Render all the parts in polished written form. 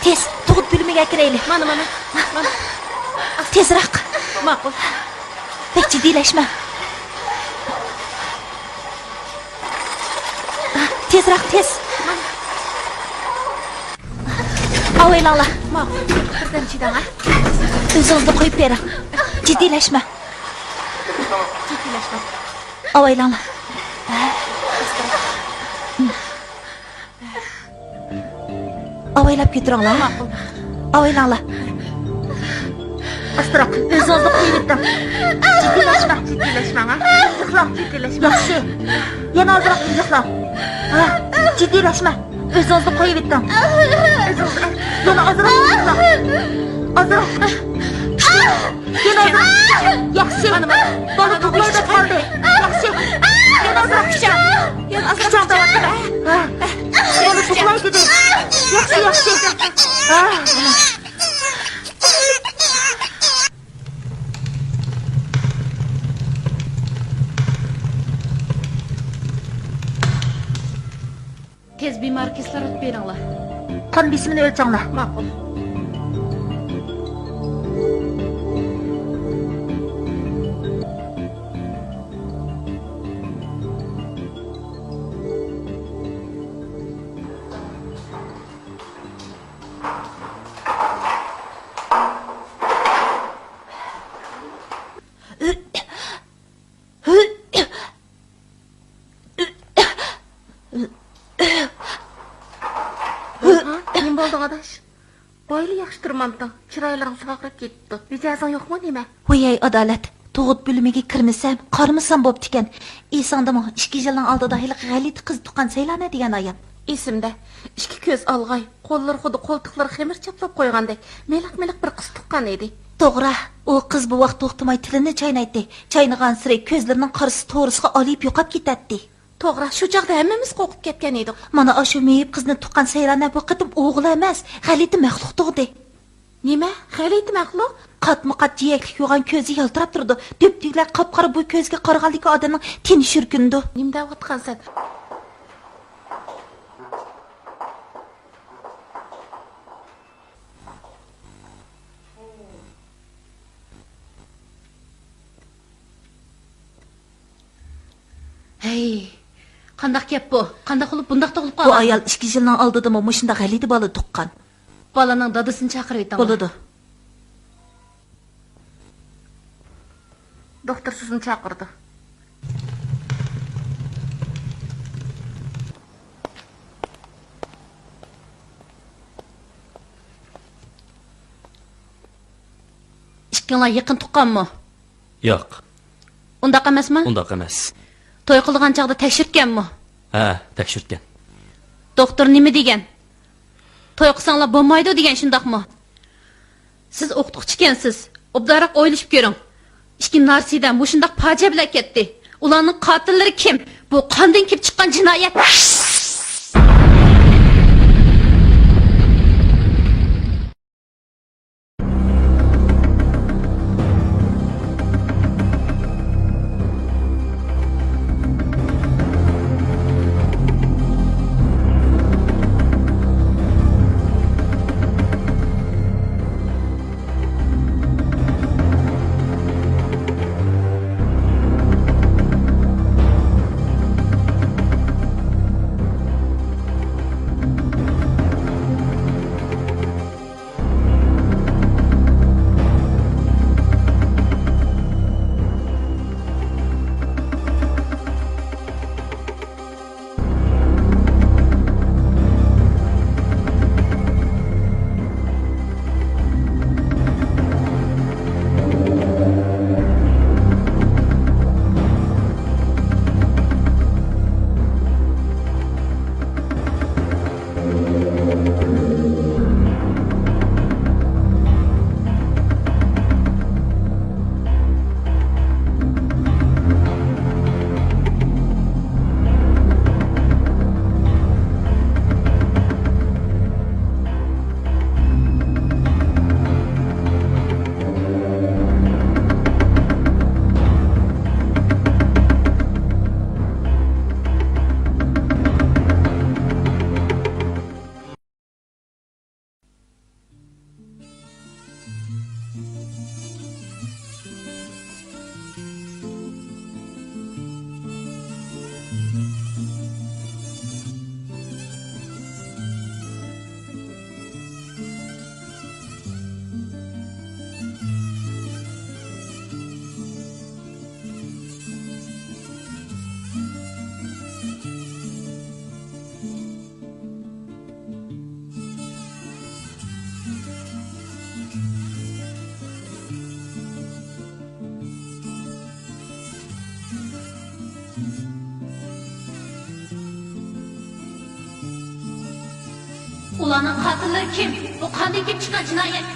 Tez, tug'ut bo'limiga kiraylik. Mana. Tezroq. Ma'qul. Pek jiddiylashma. Tezroq, tez. Avaylanglar. Ma'qul. Birdan chidang, ha? O'zingizni qo'yib bering. Jiddiylashma. Avaylanglar. Avaylab ketiringlar. Ma'qul. Avaylanglar. Astroq, o'zingizni qo'yib etdim. Jiddiylashma, ha? Jiddiylashma. Yaxshi. Yana ozroq yig'la. Ha, jiddiylashma. O'zingizni qo'yib etdim. Yana ozroq yig'la. Ozroq. Yana ozroq. Yaxshi. Bola to'g'layda qoldi. Yaxshi. Yana ozroq picha. Yana ozroq picha. Bola to'g'laydi. Yaxshi. Ha, mana. Tez bemor kislorod beringlar. Qon besimini o'lchanglar. Ma'qul. Nima bo'ldi, adash? Boyli yaxshi turmamding. Chiroylaring sog'rib ketdi. Mijozing yo'qmi, nima? Voyay adolat. Tug'ut bo'limiga kirmasam, qarmasam bo'pti ekan. Esingdami? 2 yilning oldida hali g'alati qiz tuqqan saylana degan ayam. Esimda. Ikki ko'z olg'ay, qo'llar xuddi qo'ltiqlar xemir chaplab qo'ygandek, meliq bir qiz tuqqan edi. To'g'ri, u qiz bu vaqt to'xtamay tilini chaynaydi. Chaynagan siri ko'zlarining qarisi to'g'risiga olib yo'qab ketadi. To'g'ri, shu chaqda hammamiz qo'rqib ketgan edik. Mana o'sha meyib qizni tuqqan saylana bu qitim o'g'il emas, g'alati maxluq tug'di. Nima? G'alati maxluq? Qatma-qat jiyaklik yo'g'an ko'zi yaltirab turdi. Depdiklar qop-qora bu ko'zga qaraganligi odamning teni shurkundi. Nima deyotgansan? Hey, qandaq gap bu? Qandaq qilib bundaq tug'ilib Bu qolgan? ayol 2 yilning oldida mushunda g'alati bola tuqqan. Bolaning dadasini chaqirib aytaman. Bo'ladi. Doktor sizni chaqirdi. Ikkinlar yaqin tuqqanmi? Yo'q, Undaq emasmi? undaq emas. To'y qilgan chaqda tekshirtganmi? Ha, tekshirtgan. Doktor nima degan? To'y qilsanglar bo'lmaydi degan shundaqmi? Siz o'qituvchi ekansiz. Obdaroq o'ylashib ko'ring. Ikki narsidan bu shundaq fojia bilan ketdi. Ularning qotillari kim? Bu qondan kelib chiqqan jinoyat. Ularning qatillari kim? Bu qanday kelib chiqqan jinoyat?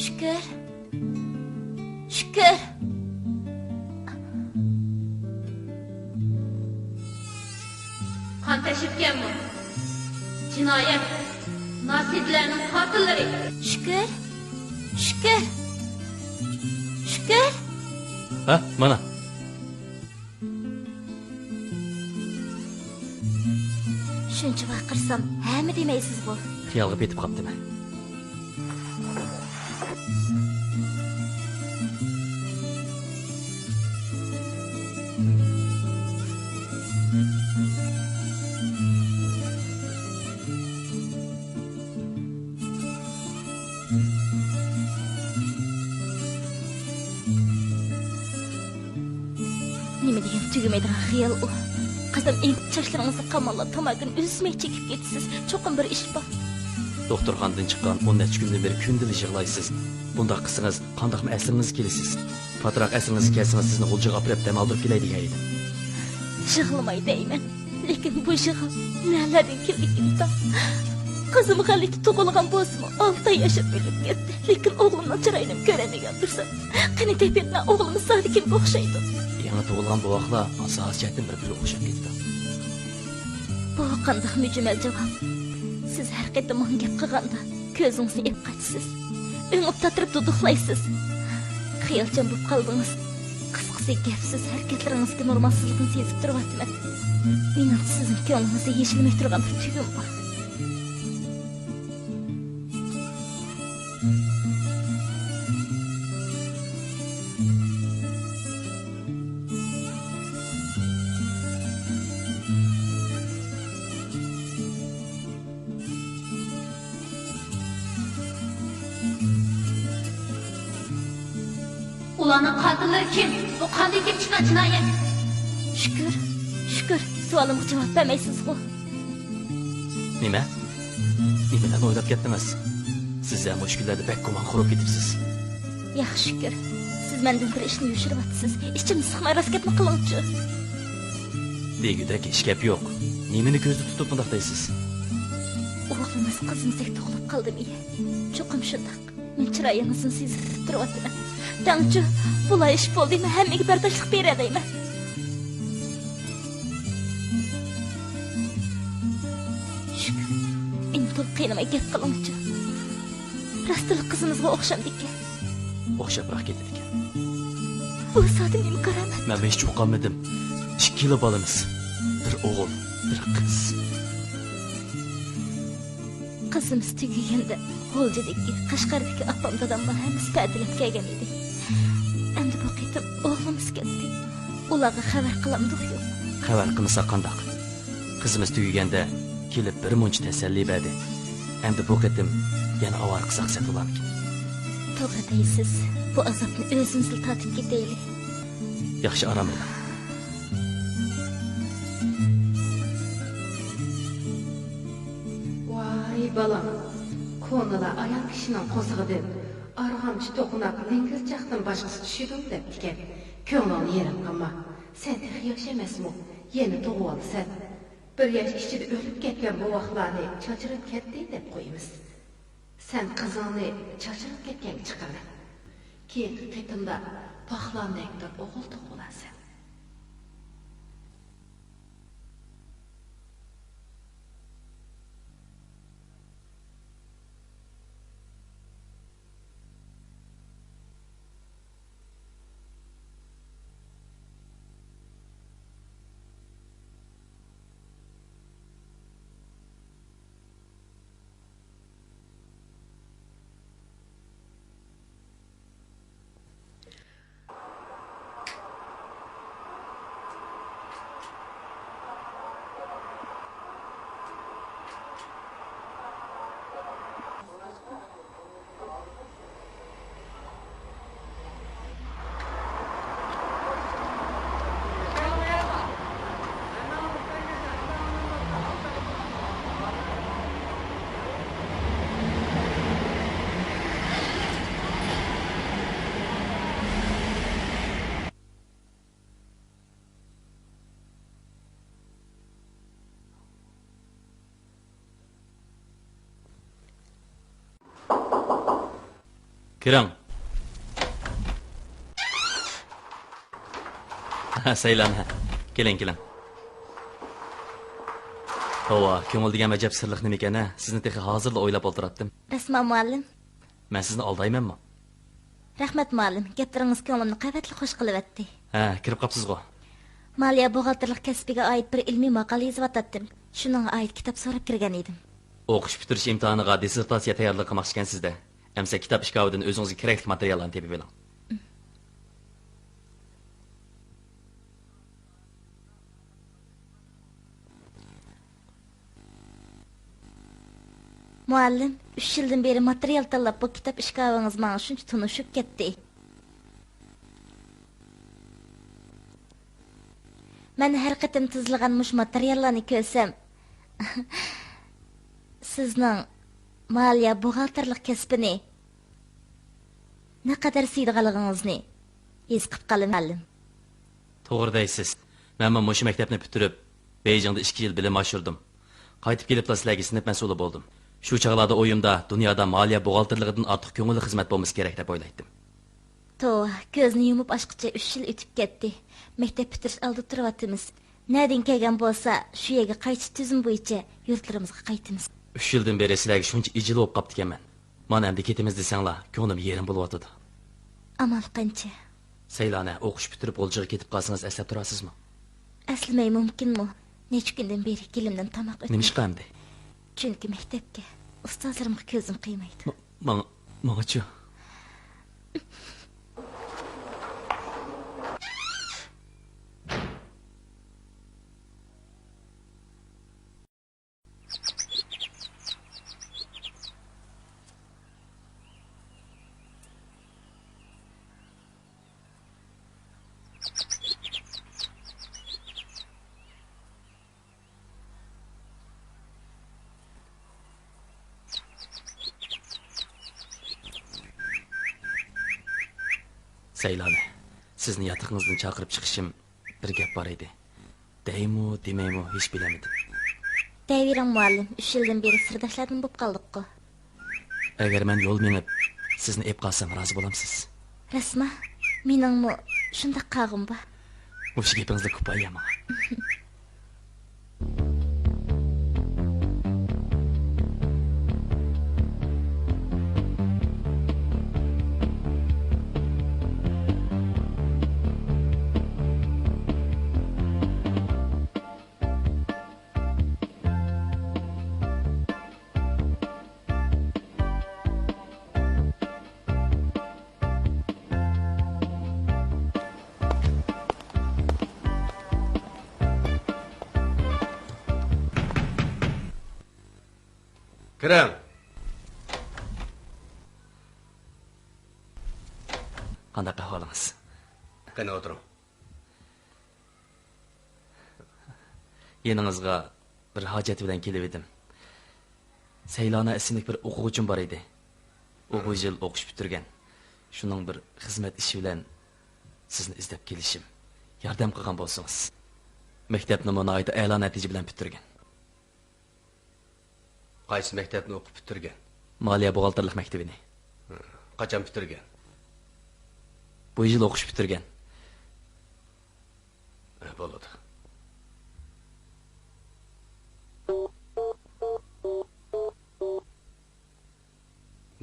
Şükür. Şükür. Qan tashibganmi? Jinoyat. Nasidlarning qatillari. Şükür. Şükür. Şükür. Ha, mana. Shuncha vaqirsam, hamma demaysiz bu. Xiyolga betib qopdimi? Nima degan tugamaydigan xiyol u. Qizim eng chachlaringizni qamoqlab tomagini o'zmay chekib ketasiz. Cho'qim bir ish bor. Doktorxonadan chiqqan 10 necha kundan beri kundalik yig'laysiz. Bunda qilsangiz qandoqmi aslingiz kelasiz? Patroq aslingiz kelsangiz sizni g'uljaga olib dam oldirib kelay degan edim. Yig'lamay deyman. Lekin bu yig'im nelardan kelganida. Qizim g'alati tug'ilgan bo'lsa, 6 oy yashab o'lib ketdi. Lekin o'g'limning chiroyini ko'ramagan tursa, qani tepetdan o'g'limiz sadi kimga o'xshaydi? Yangi tug'ilgan bu vaqtlar asos jihatdan bir-biriga o'xshab ketdi. Bu qanday mujmal javob? Siz har qatam men gap qilganda ko'zingizni ep qochsiz. O'ngib tatirib duduqlaysiz. Xiyolchan bo'lib qoldingiz. Qisqasi gapsiz harakatlaringizga normalsizlikni sezib turyapman. Mening sizning ko'nglingizni yechilmay turgan bir tugum bor. Ularning qatillari kim? Bu qanday kelib chiqqan jinoyat? Shukr. Shukr. Savolimga javob bermaysiz ku. Nima? Nimadan o'ylab ketdingiz? Siz ham o'sha kunlarda bak gumon qurib ketibsiz. Yaxshi shukr. Siz mendan bir ishni yoshiryapsiz. Ishchimni siqmay raskatni qilingchi. Degudek ish gap yo'q. Nimani ko'zda tutib bundoq deysiz? O'g'limiz qizimizga tug'ilib qoldimi? Cho'qim shundoq. Men chiroyingizni sezib turyapman. Tangchi, bulay ish bo'ldimi? Hammaga bardoshlik beradayman. Shukr. Endi to'p qiynamay gap qilingchi. Rastli qizimizga o'xshamdiki. O'xshabroq ketdi ekan. Bu sotim nima qaraman? Men hech uqolmadim. 2 yil bolamiz. Bir o'g'il, bir qiz. Qizimiz tugaganda G'o'ljadagi, Qashqardagi opam dadamlar hammasi ta'tilab kelgan edi. Endi bu qitim o'g'limiz ketdi. Ularga xabar qilamdik yo'q. Xabar qilmasa qandoq? Qizimiz tugaganda kelib bir muncha tasalli berdi. Endi bu qitim yana avvar qilsak satularki. To'g'ri deysiz. Bu azobni o'zimizga tatib ketaylik. Yaxshi aram ol. Vay balam, ko'ngli ayol kishining qo'zig'idan arg'amchi to'qinaq dengizchaqdan boshqasi tushdim deb ekan. Ko'nglini yerim qilma. Sen yosh emasmi? Yeni tug'ib olsan. 1 yosh ichida o'lib ketgan bu vaqtlarni chochirib ketdi deb qo'yamiz. Sen qizingni chochirib ketgan chiqadi. Keyingi qitimda paxlandek o'g'il tug'ib olasan. Kiring. Saylana. Keling. Hova, ko'ngil degan ajab sirliq nima ekan-a? Sizni texi hozirla o'ylab o'tiratdim. Rasman muallim. Men sizni aldaymanmi? Rahmat muallim. Gaplaringiz ko'nglimni quvvatli xush qilyapti. Ha, kirib qapsiz-ku. Maliya buxgalterlik kasbiga oid bir ilmiy maqola yozib Shuningga oid kitob so'rab kirgan edim. O'qish bitirish imtihoniga dissertatsiya tayyorlik qilmoqchi ekansizda. Amsa kitob ishkovidan o'zingizga kerakli materiallarni tepib oling. Muallim, 3 yildan beri material tanlab bu kitob ishkovingiz menga shuncha tunishib ketdi. Men har qatim tizilgan mush materiallarni ko'rsam, sizning maliya buxgalterlik kasbini naqadar siydiganligingizni his qilib qolaman. To'g'ri deysiz. Men mush maktabni bitirib, Beijingda 2 yil bilim oshirdim. Qaytib kelib sizlarga sinf mas'uli bo'ldim. Shu chaqlarda o'yimda dunyoda maliya buxgalterligidan ortiq ko'ngilli xizmat bo'lmasa kerak deb o'ylaydim. Ko'zni yumib ochqicha 3 yil o'tib ketdi. Maktab bitirish oldi turyapmiz. Nereden kelgan bo'lsa, shu yerga qaytish tizim bo'yicha yurtlarimizga qaytamiz. 3 yildan beri sizlarga shuncha ijil bo'lib qapti ekanman. Mana endi ketimiz desanglar, ko'nglim yerim bo'lyotdi. Amal qancha? Saylana, o'qish bitirib o'ljiga ketib qolsangiz eslab turasizmi? Eslamay mumkinmi? Necha kundan beri kelimdan tamoq o'tmaydi. Nima ish qilamdi? Chunki maktabga ustozlarimga ko'zim qiymaydi. Menga-chi? Saylana, sizni yatağınızdan chaqirib chiqishim bir gap bor edi. Deymi, demaymi, hech bilamadim. Deyvering muallim, 3 yildan beri sirdoshlardan bo'lib qoldik-ku. Agar men yo'l menib sizni ep qolsam rozi bo'lamsiz? Rasma, meningmi shunda qag'im bor. O'sha gapingizda ko'payama. Kiring. Qanday ahvolingiz? Qani o'tiring. Yaningizga bir hojat bilan kelib edim. Saylana ismli bir o'quvchim bor edi. U bu yil o'qish bitirgan. Shuning bir xizmat ishi bilan sizni izlab kelishim. Yordam qilgan bo'lsangiz. Maktabni munoyida a'lo natija bilan bitirgan. Qaysi maktabni o'qib bitirgan? Maliya buxgalterlik maktabini. Qachon bitirgan? Bu yil o'qish bitirgan. Bo'ladi.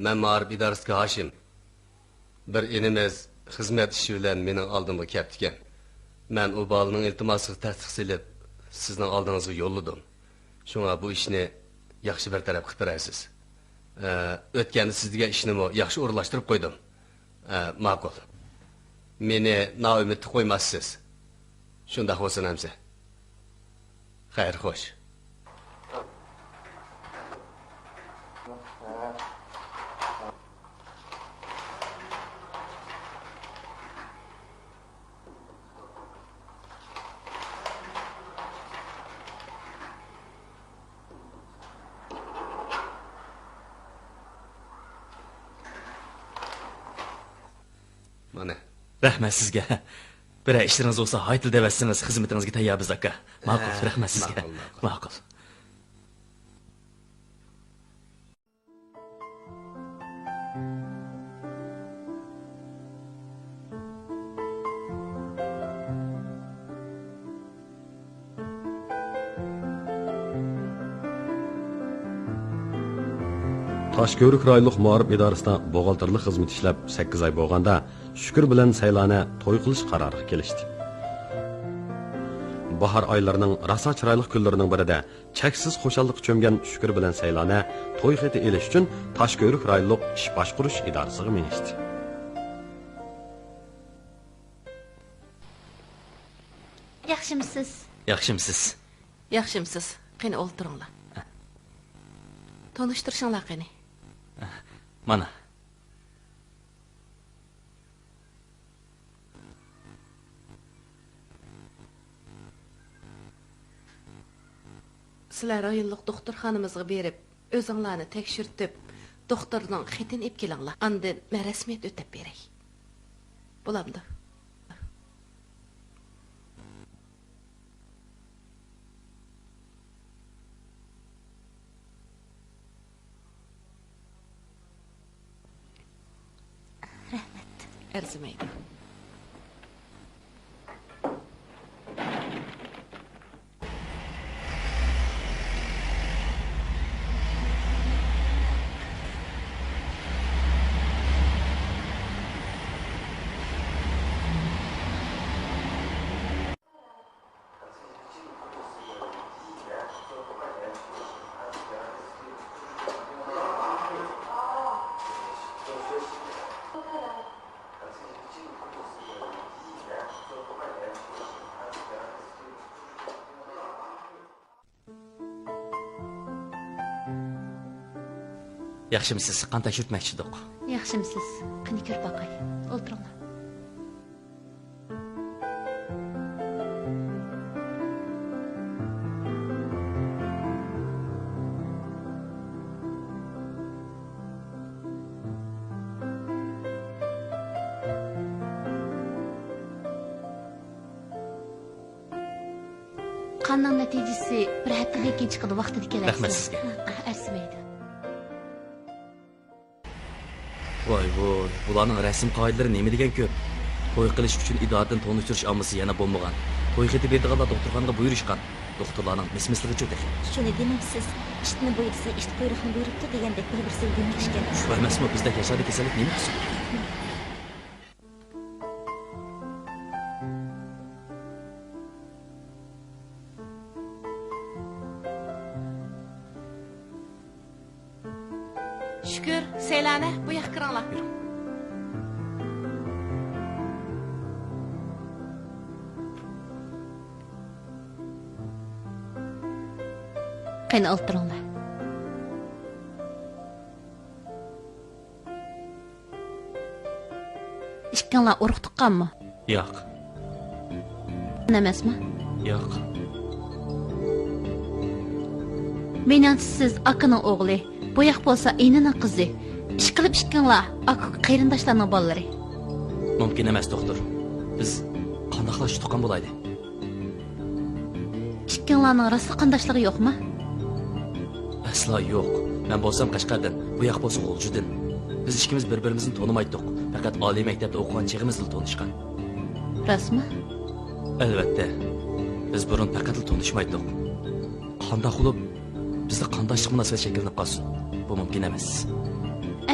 Men ma'rif idorasiga Hashim. Bir inimiz xizmat ishi bilan mening oldimga keldi ekan. Men u bolaning iltimosiga tasdiq silib, sizning oldingizga yo'lladim. Shunga bu ishni yaxshi bir taraf qilib berasiz. O'tganda sizga ishni yaxshi o'rlashtirib qo'ydim. Ma'qul. Meni noumid qo'ymassiz. Shunda bo'lsin hamsa. Xayr, xo'sh. Mana. Rahmat sizga. Bir ishlaringiz bo'lsa, haytil devasingiz, xizmatingizga tayyormiz aka. Ma'qul, rahmat sizga. Ma'qul. Toshko'rik rayonluq muarif idorasida buxgalterlik xizmat ishlab 8 oy bo'lganda Shukur bilan Saylona to'y qilish qaroriga kelishdi. Bahar oylarining rosa chiroyli kunlarining birida cheksiz xushallik cho'mgan Shukur bilan Saylona to'y xati elish uchun Toshko'rik rayonluq ish boshqarish idorasiga minishdi. Yaxshimisiz? Yaxshimisiz? Yaxshimisiz? Qani o'ltiringlar. Tanıştırışınlar qani. Mana. Sizlar rayonluq doktorxonamizga berib, o'zinglarni tekshirtib, doktorning xatini ep kelinglar. Andan men rasmiyat o'tib beray. Bo'lamdi. Erzimaydi. Yaxshimisiz? Qan tekshirtmoqchidik. Yaxshimisiz? Qani ko'rib boqay. O'tiringlar. Qanning natijasi bir haftadan keyin chiqadi, vaqtida kelasiz. Rahmat sizga. Arsimaydi. Voy, bularning rasm qoidalari nima degan ko'p. To'y qilish uchun idoradan tonishtirish omisi yana bo'lmagan. To'y xati berdiganlar doktorxonaga buyurishgan. Doktorlarning mismisligicha cho'kdi. Shuni demamsiz, ishtni buyursa, isht quyruqni buyuribdi degandek bir sevgimlashgan. Shu emasmi bizda yashadi kasallik nima qilsin? Shukur, Saylana, bu yoqqa kiringlar. Qani o'tiringlar. Ishkanglar urug' tuqqanmi? Yo'q. Emasmi? Yo'q. Mening siz akaning o'g'li, bu yoq bo'lsa inining qizi. Ish qilib ishkanglar, aka qarindoshlarning bolalari. Mumkin emas, doktor. Biz qandoqlash tuqqan bo'laydi? Ishkanglarning rosa qandoshligi yo'qmi? Aslo yo'q. Men bo'lsam Qashqardan, bu yoq bo'lsa G'uljidan. Biz ikkimiz bir-birimizni tonimaydik. Faqat oliy maktabda o'qigan chig'imizda tanishgan. Rasmi? Albatta. Biz burun faqat tanishmaydik. Qandoq qilib bizda qandoshlik munosabat shakllanib qolsin? Bu mumkin emas.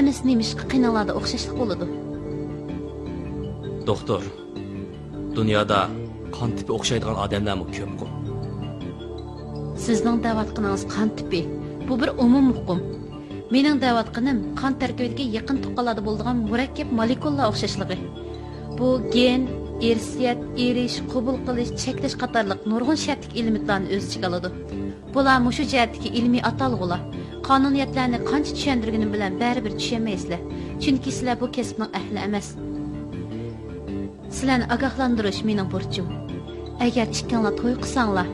Emas nemishqa qiynalarda o'xshashlik bo'ladi. Doktor, dunyoda qon tipi o'xshaydigan odamlarmi ko'p-ku? Sizning da'vatqiningiz qon tipi. Bu bir umum hukm. Mening da'vatqinim qon tarkibiga yaqin tuqqanlarda bo'ladigan murakkab molekulalar o'xshashligi. Bu gen, irsiyat, erish, qabul qilish, cheklash qatorliq nurg'un shartlik elementlarni o'z ichiga oladi. Bular mushu jihatdagi ilmiy atalg'ular. Qonuniyatlarni qancha tushundirganim bilan baribir tushunmaysizlar. Chunki sizlar bu kasbning ahli emas. Sizlarni ogohlantirish mening burchim. Agar ishkanglar to'y qilsanglar,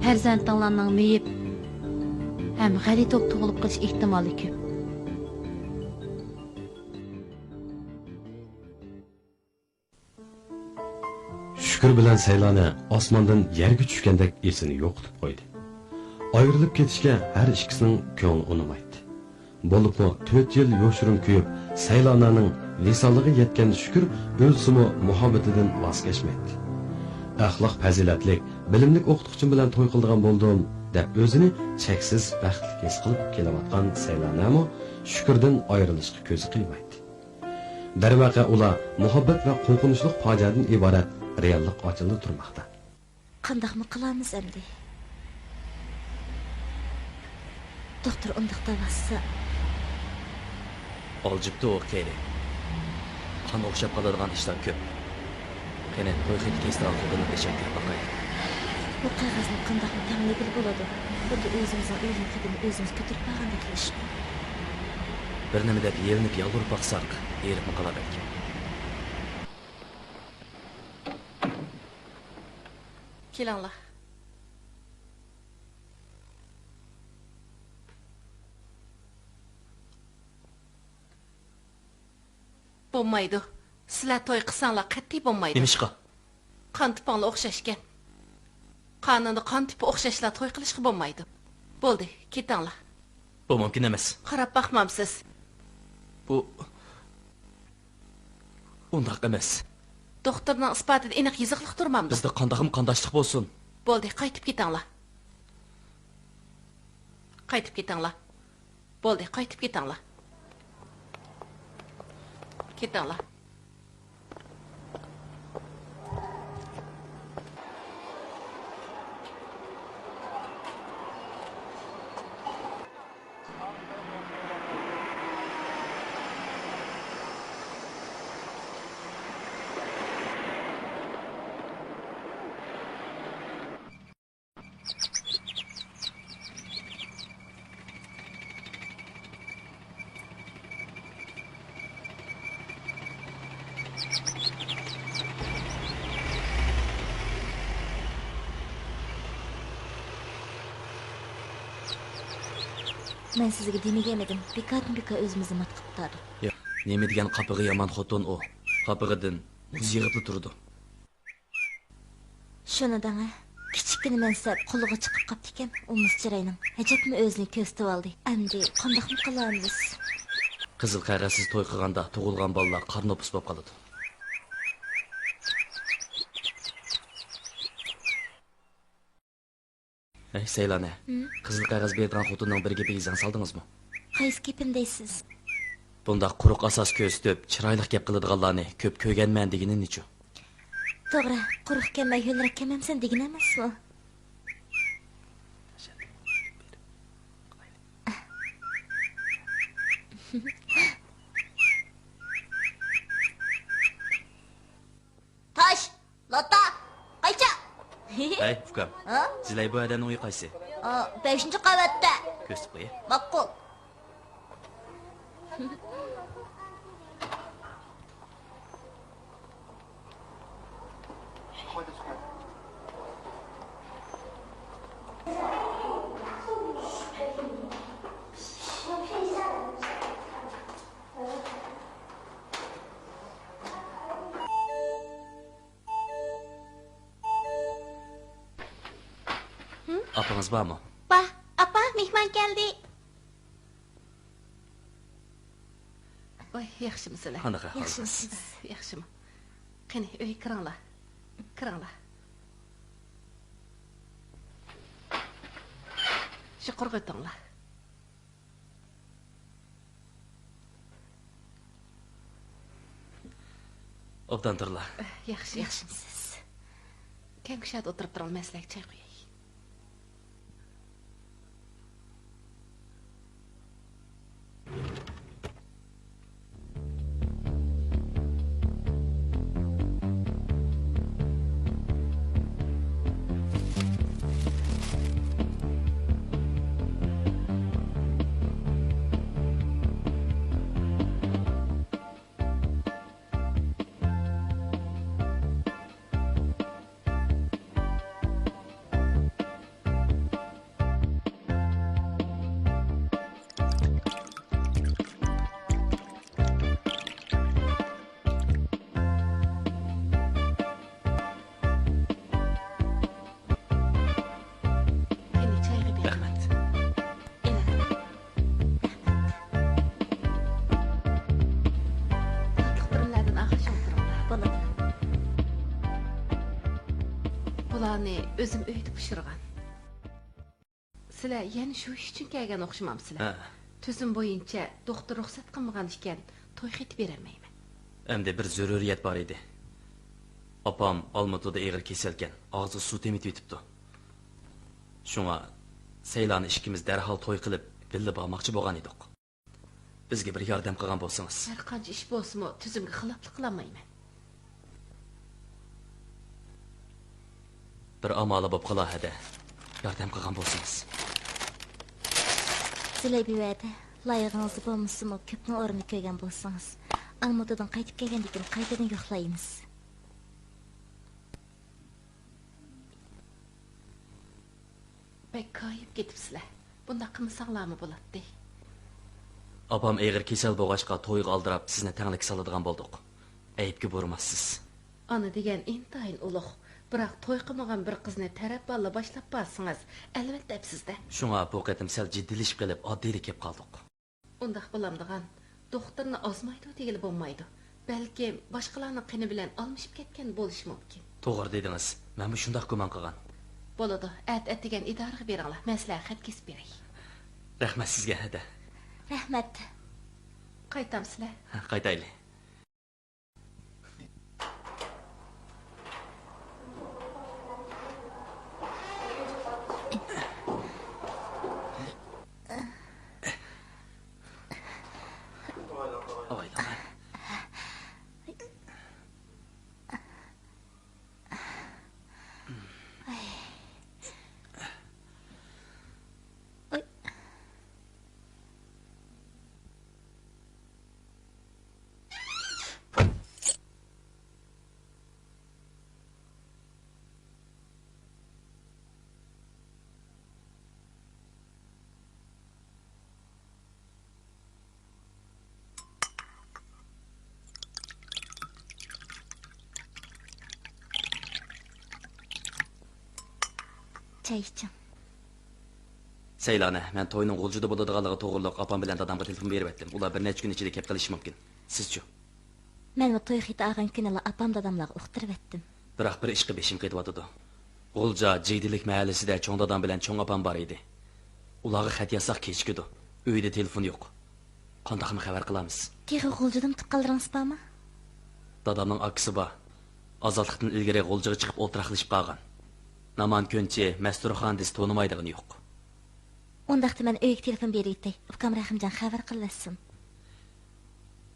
farzandinglarning meyib ham g'alati tug'ilib qolish ehtimoli ko'p. Shukur bilan Saylona osmondan yerga tushgandek esini yo'qotib qo'ydi. Ayrilib ketishga har ikkisining ko'ngli unimaydi. Bo'libmi 4 yil yo'shirin kuyib, Saylonaning visolligiga yetgan Shukur o'zimi muhabbatidan voz kechmaydi. Axloq fazilatlik, bilimlik o'qituvchim bilan to'y qilgan bo'ldim de özünü çeksiz bəxtli his qılıb kelavatqan Seylana şükürdən ayrılışqa közü qıymaydı. Darvaqa ular muhabbet ve qo'rqinchli fojiadan iborat reallik ochilib turmoqda. Qandaqmı qilamiz endi? Doktor undaqda bassa, Oljibdi o keyri. Qan o'xshab qoladigan ishlar ko'p. Qani to'y xiti kestiralligini tashakkur baqay. bu qog'ozni qandaqmı tanlaybil bo'ladi? Xuddi o'zimizning uyning hidini o'zimiz ko'tarib olgandek qilish. Bir nima deb yelinib yalvurib baqsaq, eribmi qolar balki. Kelinglar. Bo'lmaydi. Sizlar to'y qilsanglar qat'iy bo'lmaydi. Nimishqa? Qon tipinglar o'xshashgan. Qonunda qon tipi o'xshashlar to'y qilishga bo'lmaydi. Bo'ldi, ketinglar. Bu mumkin emas. Qarab baxmamsiz. Bu undaq emas. Doktorning isbotida aniq yiziqlik turmamdi. Bizda qandaqim qandoshlik bo'lsin. Bo'ldi, qaytib ketinglar. Qaytib ketinglar. Bo'ldi, qaytib ketinglar. Ketinglar. Men sizga demagan edim. Bekatmi-beka o'zimizni mat qilib turdi. Yo'q, nima degan qapig'i yomon xotin o. Qapig'idan muz yig'ib turdi. Shuni danga. Kichikgina mansab qo'liga chiqib qopti ekan. U musjirayning hajabmi o'zini ko'zitib oldi. Endi qandaqmi qilamiz? Qizil qog'ozsiz to'y qilganda tug'ilgan bolalar qarnopus bo'lib qoladi. Ey Seylana, qizil qog'oz bergan xotinning bir gapiga izan soldingizmi? Qaysi gapim deysiz? Bunda quruq asos ko'zitib, chiroyli gap qiladiganlarni ko'p ko'rganman degani nechu? To'g'ri, quruq kelmay yo'lrak kelmamsan degan emasmi? Tosh, lota, qaycha. Ey, ukam. Sizlar bu adamning uyi qaysi? 5-qavatda. Ko'rsatib qo'y. Ma'qul. Apangiz bormi? Ba, apa, mehmon keldi. Voy, yaxshimisizlar? Qanaqa hol? Yaxshimisiz? Yaxshimi? Qani, uy kiringlar. Kiringlar. Shu qurg'otinglar. Obdan turlar. Yaxshi, Yaxshimisiz? Keng kushada o'tirib turolmaslik choy qo'yay. Qani, choyga ber. Rahmat. Tatliqlardan axshi o'tiringlar. Bo'ladi. Bularni o'zim uyda pishirgan. Sizlar yana shu ish uchun kelgan o'xshamamsizlar. Ha. Tuzum bo'yicha doktor ruxsat qilmagan ekan, to'y xet berolmayman. Endi bir zaruriyat bor edi. Opam Olmaotada eg'ir kesilgan, og'zi suv temib yetibdi. Shunga Seylani ikkimiz darhol to'y qilib, birga bormoqchi bo'lgan edik. Bizga bir yordam qilgan bo'lsangiz. Har qancha ish bo'lsa-mu, tuzumga xiloflik qilolmayman. Bir amali bo'lib qolohada. Yordam qilgan bo'lsangiz. Sizlar bir va'da loyig'ingizni bo'lmasa-mu ko'pni o'rniga qo'ygan bo'lsangiz, Almutadan qaytib kelgandan keyin qaytadan yo'qlaymiz. Bek koyib ketibsizlar. Bunda qilmasanglarmi bo'ladi? Opam eg'ir kasal bo'lg'achqa to'yga oldirab sizni tanglik soladigan bo'ldik. Ayibga bormassiz. Ana degan intayin ulug'. Biroq to'y qilmagan bir qizni taraf balla boshlab borsangiz, albatta sizda. Shunga bu qatim sal jiddilashib qilib, oddiylik kelib qoldik. Undaq bo'lamdigan. Doktorni ozmaydi degili bo'lmaydi. Balki boshqalarning qini bilan almashib ketgan bo'lishi mumkin. To'g'ri dedingiz. Men bu shunday gumon qilgan. Bo'ladi. At degan idoraga beringlar. Maslahat kesib beray. Rahmat sizga hada. Rahmat. Qaytamsizlar. Qaytayli. Çay içim. Seylana, men to'yning g'uljida bo'ladiganligi to'g'riliq opam bilan dadamga telefon berib etdim. Ular bir necha kun ichida kelib qolishi mumkin. Sizchi? Men bu to'y xiti olgan kunila opam dadamlarga uqtirib etdim. Biroq bir ishga beshim ketyotdi. G'ulja Jeydilik mahallasida cho'ng dadam bilan cho'ng opam bor edi. Ularga xat yozsaq kechikdi. Uyda telefon yo'q. Qandaqmi xabar qilamiz? Kegi g'uljidan tuqqaldiringiz bormi? Dadamning akisi bor. Ozodlikdan ilgari g'uljaga chiqib o'ltiraqlashib qolgan. Naman ko'nchi Masturxon deb tonimaydigani yo'q. Ondaqda men uyga telefon beraydi. Ukam Rahimjon xabar qilsin.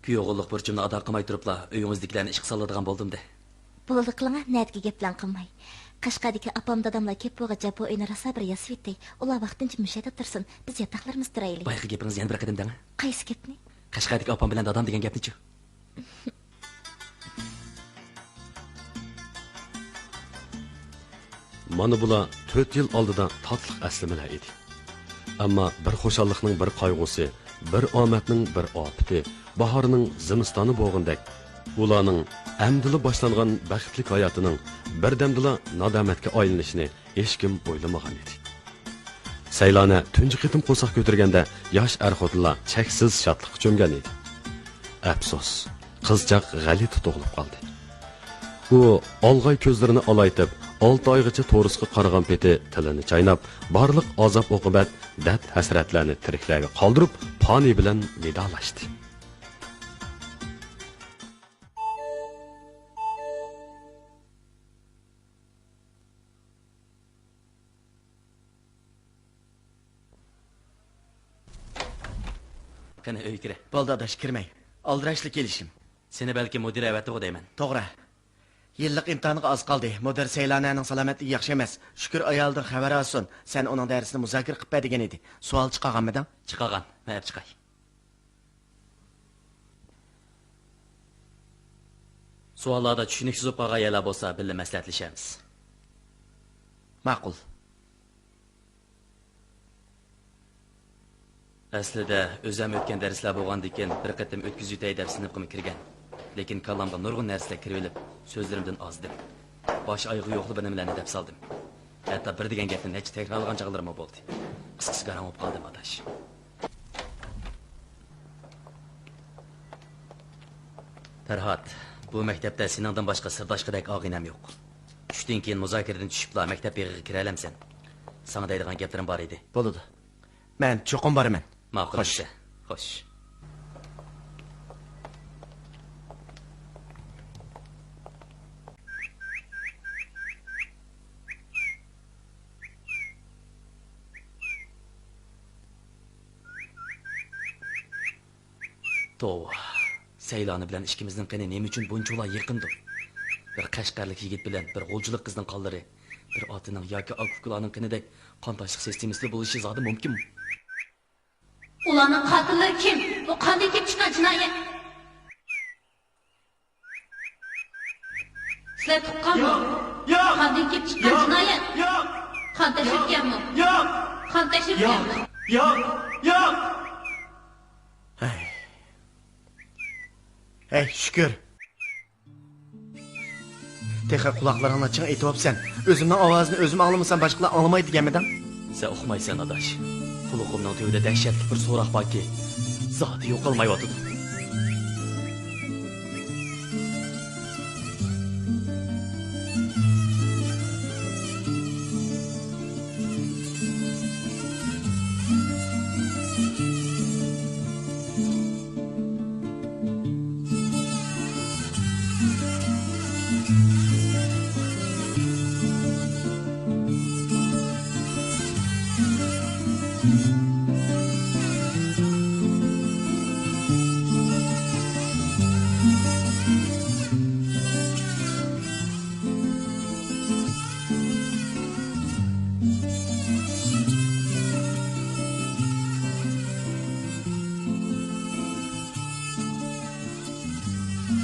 Kuyovlik burchimni ado qilmay turibla uyingizdagilarni ishga soladigan bo'ldim-da. Bo'ldi qilinga natga gap bilan qilmay. Qashqadagi opam dadamlar kelib bo'g'a japo o'yini rosa bir yasvitdi. Ular vaqtincha mushada tursin. Biz yataqlarimiz turaylik. Bayqi gapingiz yana bir qadim dang. Qaysi gapni? Qashqadagi opam bilan dadam degan gapni-chi? Mana bular 4 yil oldida tatliq aslamalar edi. Ammo bir xushallikning bir qayg'usi, bir omadning bir ofati, bahorning zimistoni bo'lgandek, ularning amdili boshlangan baxtli hayotining birdamdila nadomatga aylanishini hech kim o'ylamagan edi. Saylana tunji qitim qo'saq ko'targanda yosh ar-xotinlar cheksiz shodlikka cho'mgan edi. Afsus, qizchaq g'alati tug'ilib qoldi. U olg'ay ko'zlarini olaytib, 6 oygacha to'risga qaragan peti tilini chaynab, barliq azob oqibat, dard hasratlarni tiriklarga qoldirib, fani bilan vidolashdi. Qani uy kira. Bo'ldi adash, kirmay. Aldirashli kelishim. Seni balki mudir avati deyman. To'g'ri. Yillik imtihoniga oz qoldi. Mudir Seylananing salomatligi yaxshi emas. Shukr ayoldan xabar olsin. Sen uning darsini muzokara qilib bergan edi. Savol chiqarganmiding? Chiqagan. Men chiqay. Savollarda tushuniksiz bo'lib qolgan bo'lsa, birga maslahatlashamiz. Ma'qul. Aslida o'zim o'tgan darslar bo'lgandan keyin bir qatim o'tkazib o'tay deb sinfimga kirgan. Lekin kallamga nurg'un narsalar kirib olib, so'zlarimdan ozdim. Bosh oyog'i yo'qli bir nimalarni deb soldim. Hatto bir degan gapni necha takrorlagan chog'larim bo'ldi. Qisqasi garam bo'lib qoldim adash. Farhod, bu maktabda seningdan boshqa sirdoshqidek og'inam yo'q. Tushdan keyin muzokaradan tushibla maktab yig'iga kira olamsan. Sana deydigan gaplerim var idi. Bo'ladi. Men cho'qim boraman. Ma'qul Xo'sh. ise. Xo'sh. Tova. Seylani bilen işkimizin qini nemi üçün bunçola yıqındı. Bir Qashqarlik yigit bilen bir g'o'lchilik qizning qonlari, bir otining yoki akukulaning qinidek qon tashliq sistemasida bo'lishi zodi mumkinmi? Ularning qotillari kim? Bu qanday kelib chiqqan jinoyat? Sizlar tuqqanmi? Yo'q. Qanday kelib chiqqan jinoyat? Yo'q. Qon tashirganmi? Yo'q. Qon tashirganmi? Yo'q. Yo'q. Hey, şükür. Texa quloqlaringni ching aytyapsan. O'zimning ovozini o'zim anglamasam boshqalar anglamaydi deganmidim. Sen uqmaysan adash. Quluqimning tubida dahshatli bir so'roq borki, zoti yo'qolmayotdi.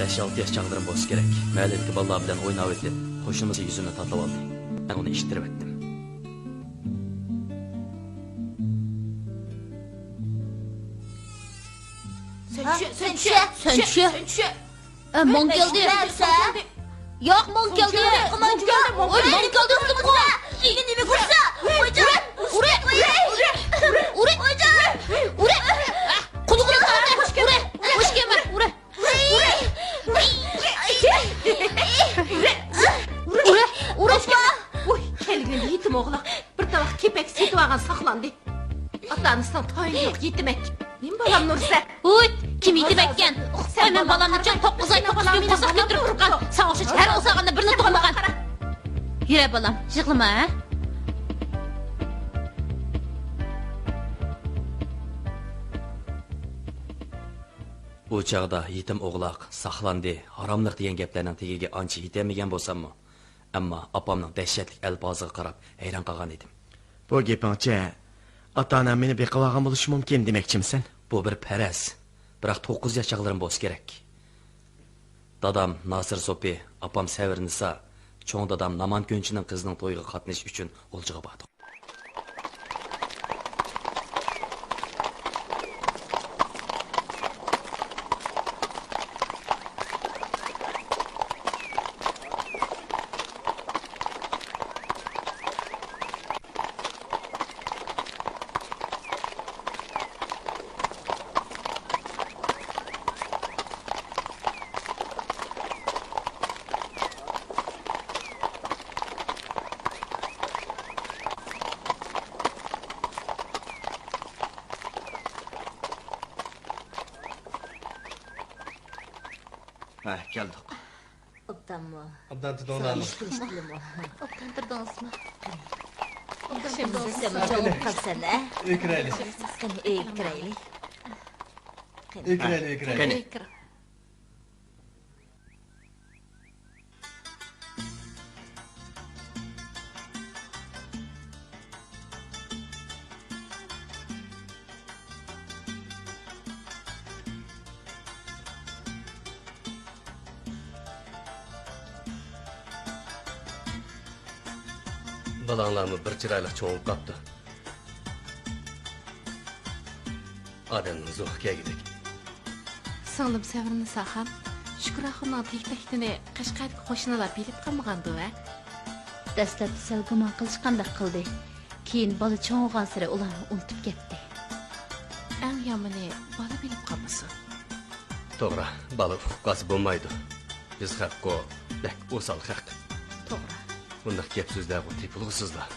Beş 6 yaş çağlarım boş gerek. Mahalledeki ballağı bilen oynayıp etip, hoşumuzu yüzünü tatlı aldı. Ben onu işittirip ettim. Sönçü. Mong geldi. Yok Mong geldi. Mong geldi. Oy Mong geldi üstüm ko. İyi nimi kursa. Hocam. Ure. Kuluğunu sağda. Hoş gelme. Ure. Uy, kelgin yetim oğlak. Bir tabak kepek setip algan saklandı. Atanızdan tayın yok yetimek. Neyim balam Nurse? Uy, kim yetim ekken? Sen ben balamın için 9 ay 9 gün kosak götürüp durgan. Sağ olsun her olsağında birini doğmagan. Yürü balam, yıkılma ha. Bu çağda yetim oğlak, saqlandı, haramlıq degan gaplarning tegiga ancha yetamagan bo'lsammi, ammo opamning dahshatli alpoziga qarab hayron qolgan edim. Bu gapingcha ota-onam meni beqib olgan bo'lishi mumkin demoqchimisan? Bu bir paraz. Biroq 9 yosh chaqlarim bo'lish kerak. Dadam Nasir Sopi, opam Savir Nisa, cho'ng dadam Naman Ko'nchining qizining to'yiga qatnashish uchun G'o'lchiga bordi. Ha, keldik. Obdanmı? Obdan tutulganmi? Obdan turdunuzmu? Şimdi sen çok kalsan ha? Ökürayli. Sen iyi kirayli. Ökürayli. Qani. Balanglarımı bir çıraylık çoğup kaptı. Adem'in zuhkiye gidik. Singlim Sevirni Saxam, Şükür axımның tek-tekdini Qashqarga qo'shnilar bilib qolmagandu ha. Dastlab sal gumon qilishqandek qildi. Keyin bola cho'ng'igan sira ularni unutib ketdi. Eng yomoni bola bilib qolmasa. To'g'ri, bola huquqasi bo'lmaydi. Biz haqqo, bak o'sal haq. To'g'ri. Bundaq gap so'zlar bu tepilg'isizlar.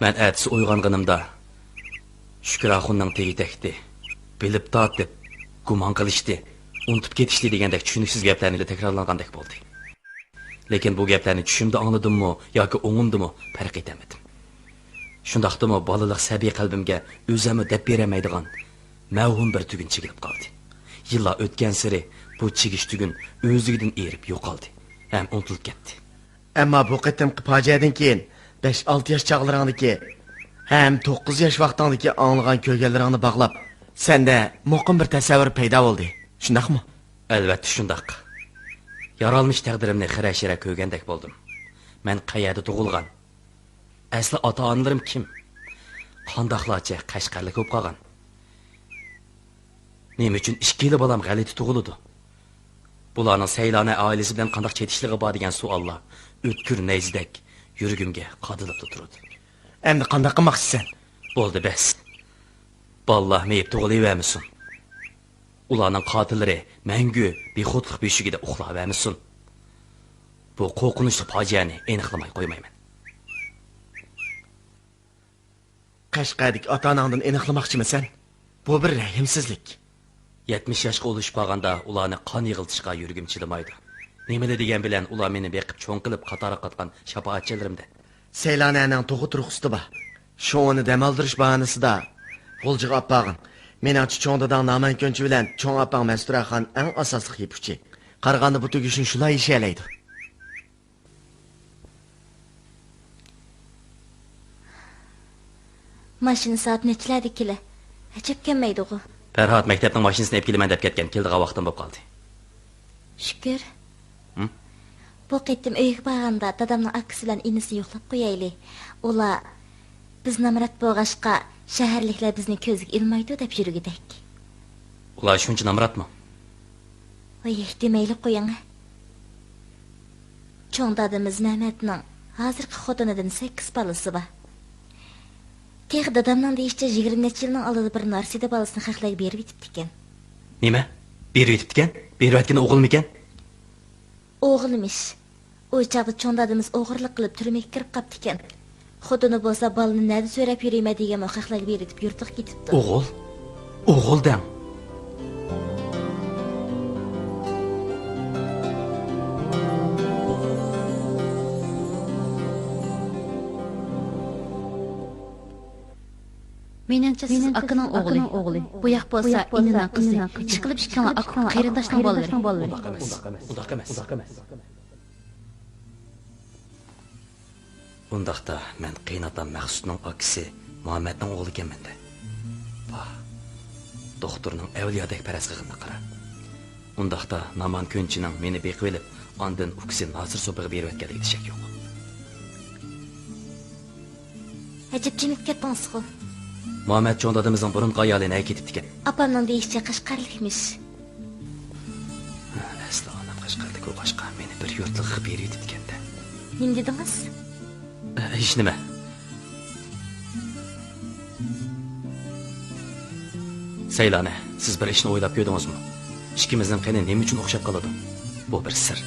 Men ertesi uyg'onganimda Shukuraxonning tegitekdi. Bilib tortib, gumon qilishdi, unutib ketishdi degandek tushuniksiz gaplarni takrorlangandek bo'ldi. Lekin bu gaplarni tushimda angladimmi yoki o'ngimdimi farq etamadim. Shundaqdimi bolalik sabiy qalbimga o'zimni deb beramaydigan mavhum bir tugun chigilib qoldi. Yillar o'tgan sari bu chigish tugun o'zigidan erib yo'qoldi. Ham unutilib ketdi. Ammo bu qitimqi fojiadan keyin 5-6 yosh chog'laringdagi ham 9 yosh vaqtingdagi anglagan ko'rganlaringni bog'lab, senda muqim bir tasavvur paydo bo'ldi. Shundaqmi? Albatta shundaq. Yaralmış taqdirimni xira-shira ko'rgandek bo'ldim. Men qayerda tug'ilgan? Asli ota-onalarim kim? Qandoqlarcha Qashqarlik bo'lib qolgan? Nima uchun ikkili bolam g'alati tug'ildi? Bularning Saylona oilasi bilan qandoq chetishligi bor degan savollar o'tkir nayzdek yuragimga qadilib turdi. Endi qanday qilmoqchisan? Bo'ldi bas. Ballah meyib tug'ilavermisin. Ularning qotillari mangu bexudlik beshigida uxlayvermisin. Bu qo'rqinchli fojiani aniqlamay qo'ymayman. Qashqarlik ota-onangdan aniqlamoqchimisan? Bu bir rahimsizlik. 70 yoshga o'lishib qolganda ularni qon yig'iltishga yuragim chidamaydi. Nimalar degan bilan ular meni beqib cho'ng qilib qatori qatgan shafoatchilarimda. Saylonaning tug'ut ruxsati bor. Shuni dam oldirish bahonasida G'uljiga opag'in. Meningcha cho'ng dadang Naman ko'nchi bilan cho'ng opang Masturaxon eng asosli yepuvchi. Qarag'anda bu tugishni shular ishalaydi. Mashina soat nechilarda kela? Ajab kelmaydi-ku. Farhod maktabning mashinasini olib kelaman deb ketgan, keldiga vaqtim bo'lib qoldi. Shukr. Bu qitim uyga borganda dadamning akasi bilan inisini yo'qlab qo'yaylik. Ular biz namrat bo'lg'ashqa shaharliklar bizni ko'zga ilmaydi deb yurgidak. Ular shuncha namratmi? Voy, ehtimayli qo'ying. Cho'ng dadamiz Mehmetning hozirgi xotinidan 8 balasi bor. Teg dadamning deyishcha 20 necha yilning oldida bir narsida balasini haqlayib berib yetibdi ekan. Nima? Berib yetibdi ekan? Berib aytgan o'g'ilmi ekan? O'g'ilmish. O chaqda cho'ng dadamiz o'g'irlik qilib turmaga kirib qapti ekan. Xotini bo'lsa balni nada so'rab yurayma degan haqlayib berib yurtiq ketibdi. O'g'il? O'g'ildan. Meningcha siz akaning o'g'li. Bu yoq bo'lsa inining qizi. Chiqilib chiqqanlar aka qarindoshning bolalari. Undaq emas. Undaqda men qiynatam Maqsudning akasi Muhammadning o'g'li ekanman-da. Bah. Doktorning avliyodek paras qilganini qara. Undaqda Naman ko'nchining meni beqib olib, ondan ukasi Nasir so'piga berib o'tganligida shak yo'q. Ajab jimib ketdingiz-ku. Muhammad cho'ng dadamizning burunqi ayolini ketibdi ekan. Apamning deyishcha Qashqarlikmish. Asli onam Qashqarlik u boshqa meni bir yurtlik qilib berib ekan-da. Nima dedingiz? Hech nima. Saylana, siz bir ishni o'ylab ko'rdingizmi? Ikkimizning qani nima uchun o'xshab qoladi? Bu bir sir.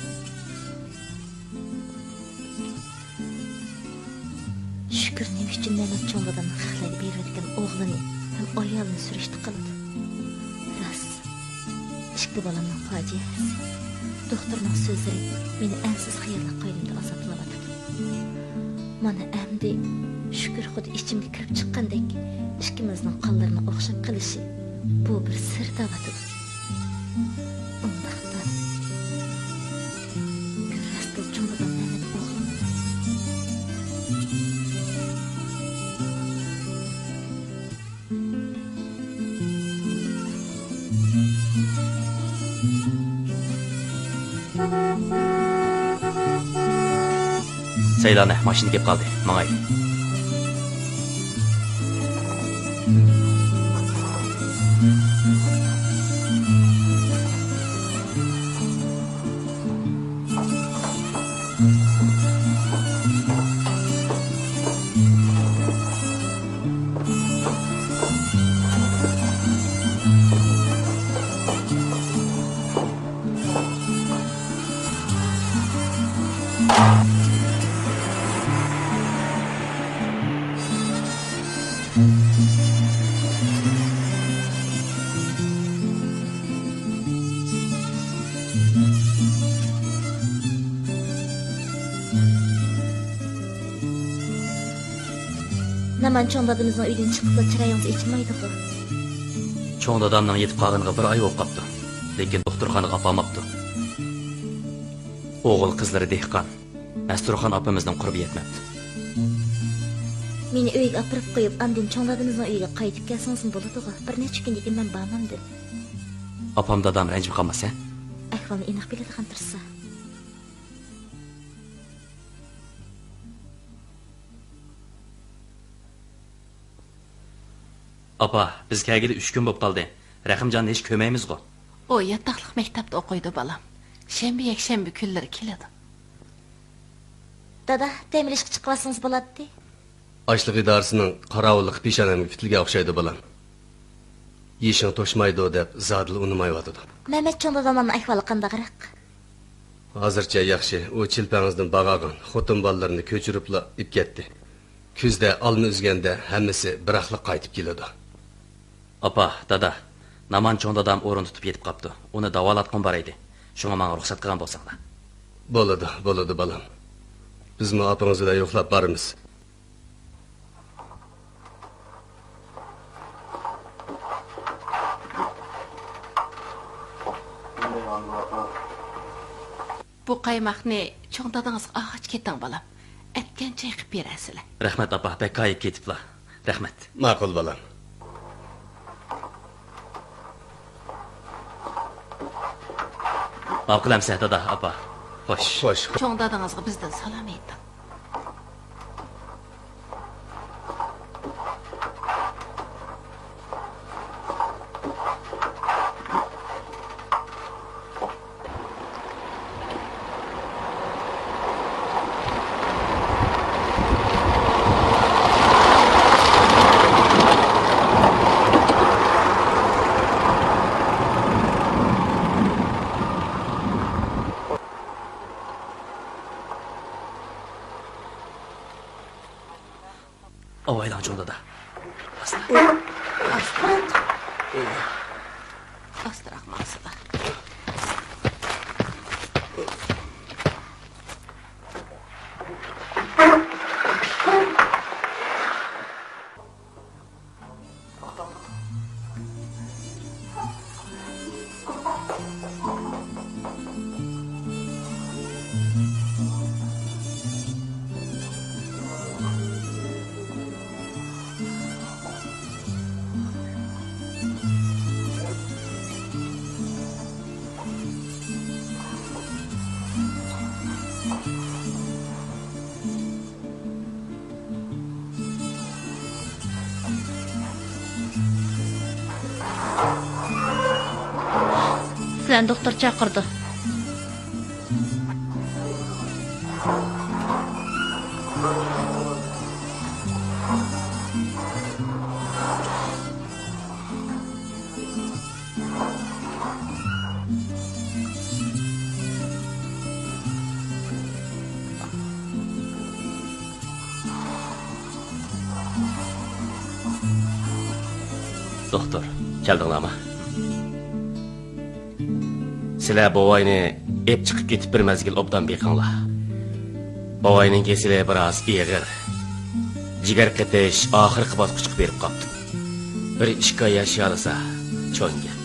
Shukr nima uchun Mehmet cho'ng dadamni haqlayib berayotgan o'g'lini ham ayolini surishti qildi. Rost. Ishqi bolamning fojiasi. Doktorning so'zlari meni ansiz xiyollar qo'yimda azoblayotdi. Mana endi shukr xuddi ichimga kirib chiqqandek ikkimizning qonlarini o'xshab qilishi bu bir sir davati. Undaqda rostda cho'ngdan Mehmet o'g'lim. Saylana, mashina kelib qoldi. Mangay. Naman çoğun dadımızın uydan çıkıp da çırayınızı içmaydı bu. Çoğun dadamның yetip qalğanıga bir ay bo'lib qaptı. Lekin doktorxonaga apamaptı. Oğul qizlari dehqon. Masturxon apamızdan qurbi yetmapti. Meni uyga apırıp koyup andın çoğun dadımızın uyga qaytib kelsinizin boluduğa. Bir neçe gün dedim ben barmamdım. Apam dadam ranjib qolmasa, Ahvalını iniq biladigan tursa. apa, biz kelgili 3 kun bo'lib qoldi. Rahimjonni hech ko'maymiz-ku. O yataqlıq məktəbdə oxuydu balam. Şənbə yekşənbə günləri keladi. Dada, təmirləşib çıxılasınız boladı. Açlıq idarəsinin qaravulluq pişanəmə fitilgə oxşaydı balam. Yişin toşmaydı o deb zadıl unumayvadı. Mehmet çoğun dadamın ahvalı qandağıraq. Hazırca yaxşı, o çilpəңizdən bağağın, xotun ballarını köçürüpla ip getdi. Küzdə alma üzgəndə həmmisi biraqlıq qaytıb keladi. Apa, dada, Naman çoğun dadam o'rin tutib yetib qapti. Uni davolatqim bor edi. Shunga menga ruxsat qilgan bo'lsanglar. Bo'ladi balam. Bizmi apangizni da yo'qlab boramiz. Bu qaymaqni çoğun dadаңызға ağaç keting balam. Etkençe yıqıb berəsilər. Rahmat apa, bek kayıp ketiblar. Rahmat. Ma'qul balam. Ma'qulamsa dada apa. Xo'sh. Xo'sh. Çoğun dadаңызға bizdən salam etdim. Avaylan çoğun dada. Astıraq mağazıda. Sizden doktor çağırdı. Doktor, keldinglarmi? Sizlar bovayni ep chiqib ketib bir mazgil obdan beqinglar. Bovayning kesili biroz ig'ir. Jigar qetish oxirgi bosqichga berib qopti. Bir 2 oy yashayolsa, cho'nga.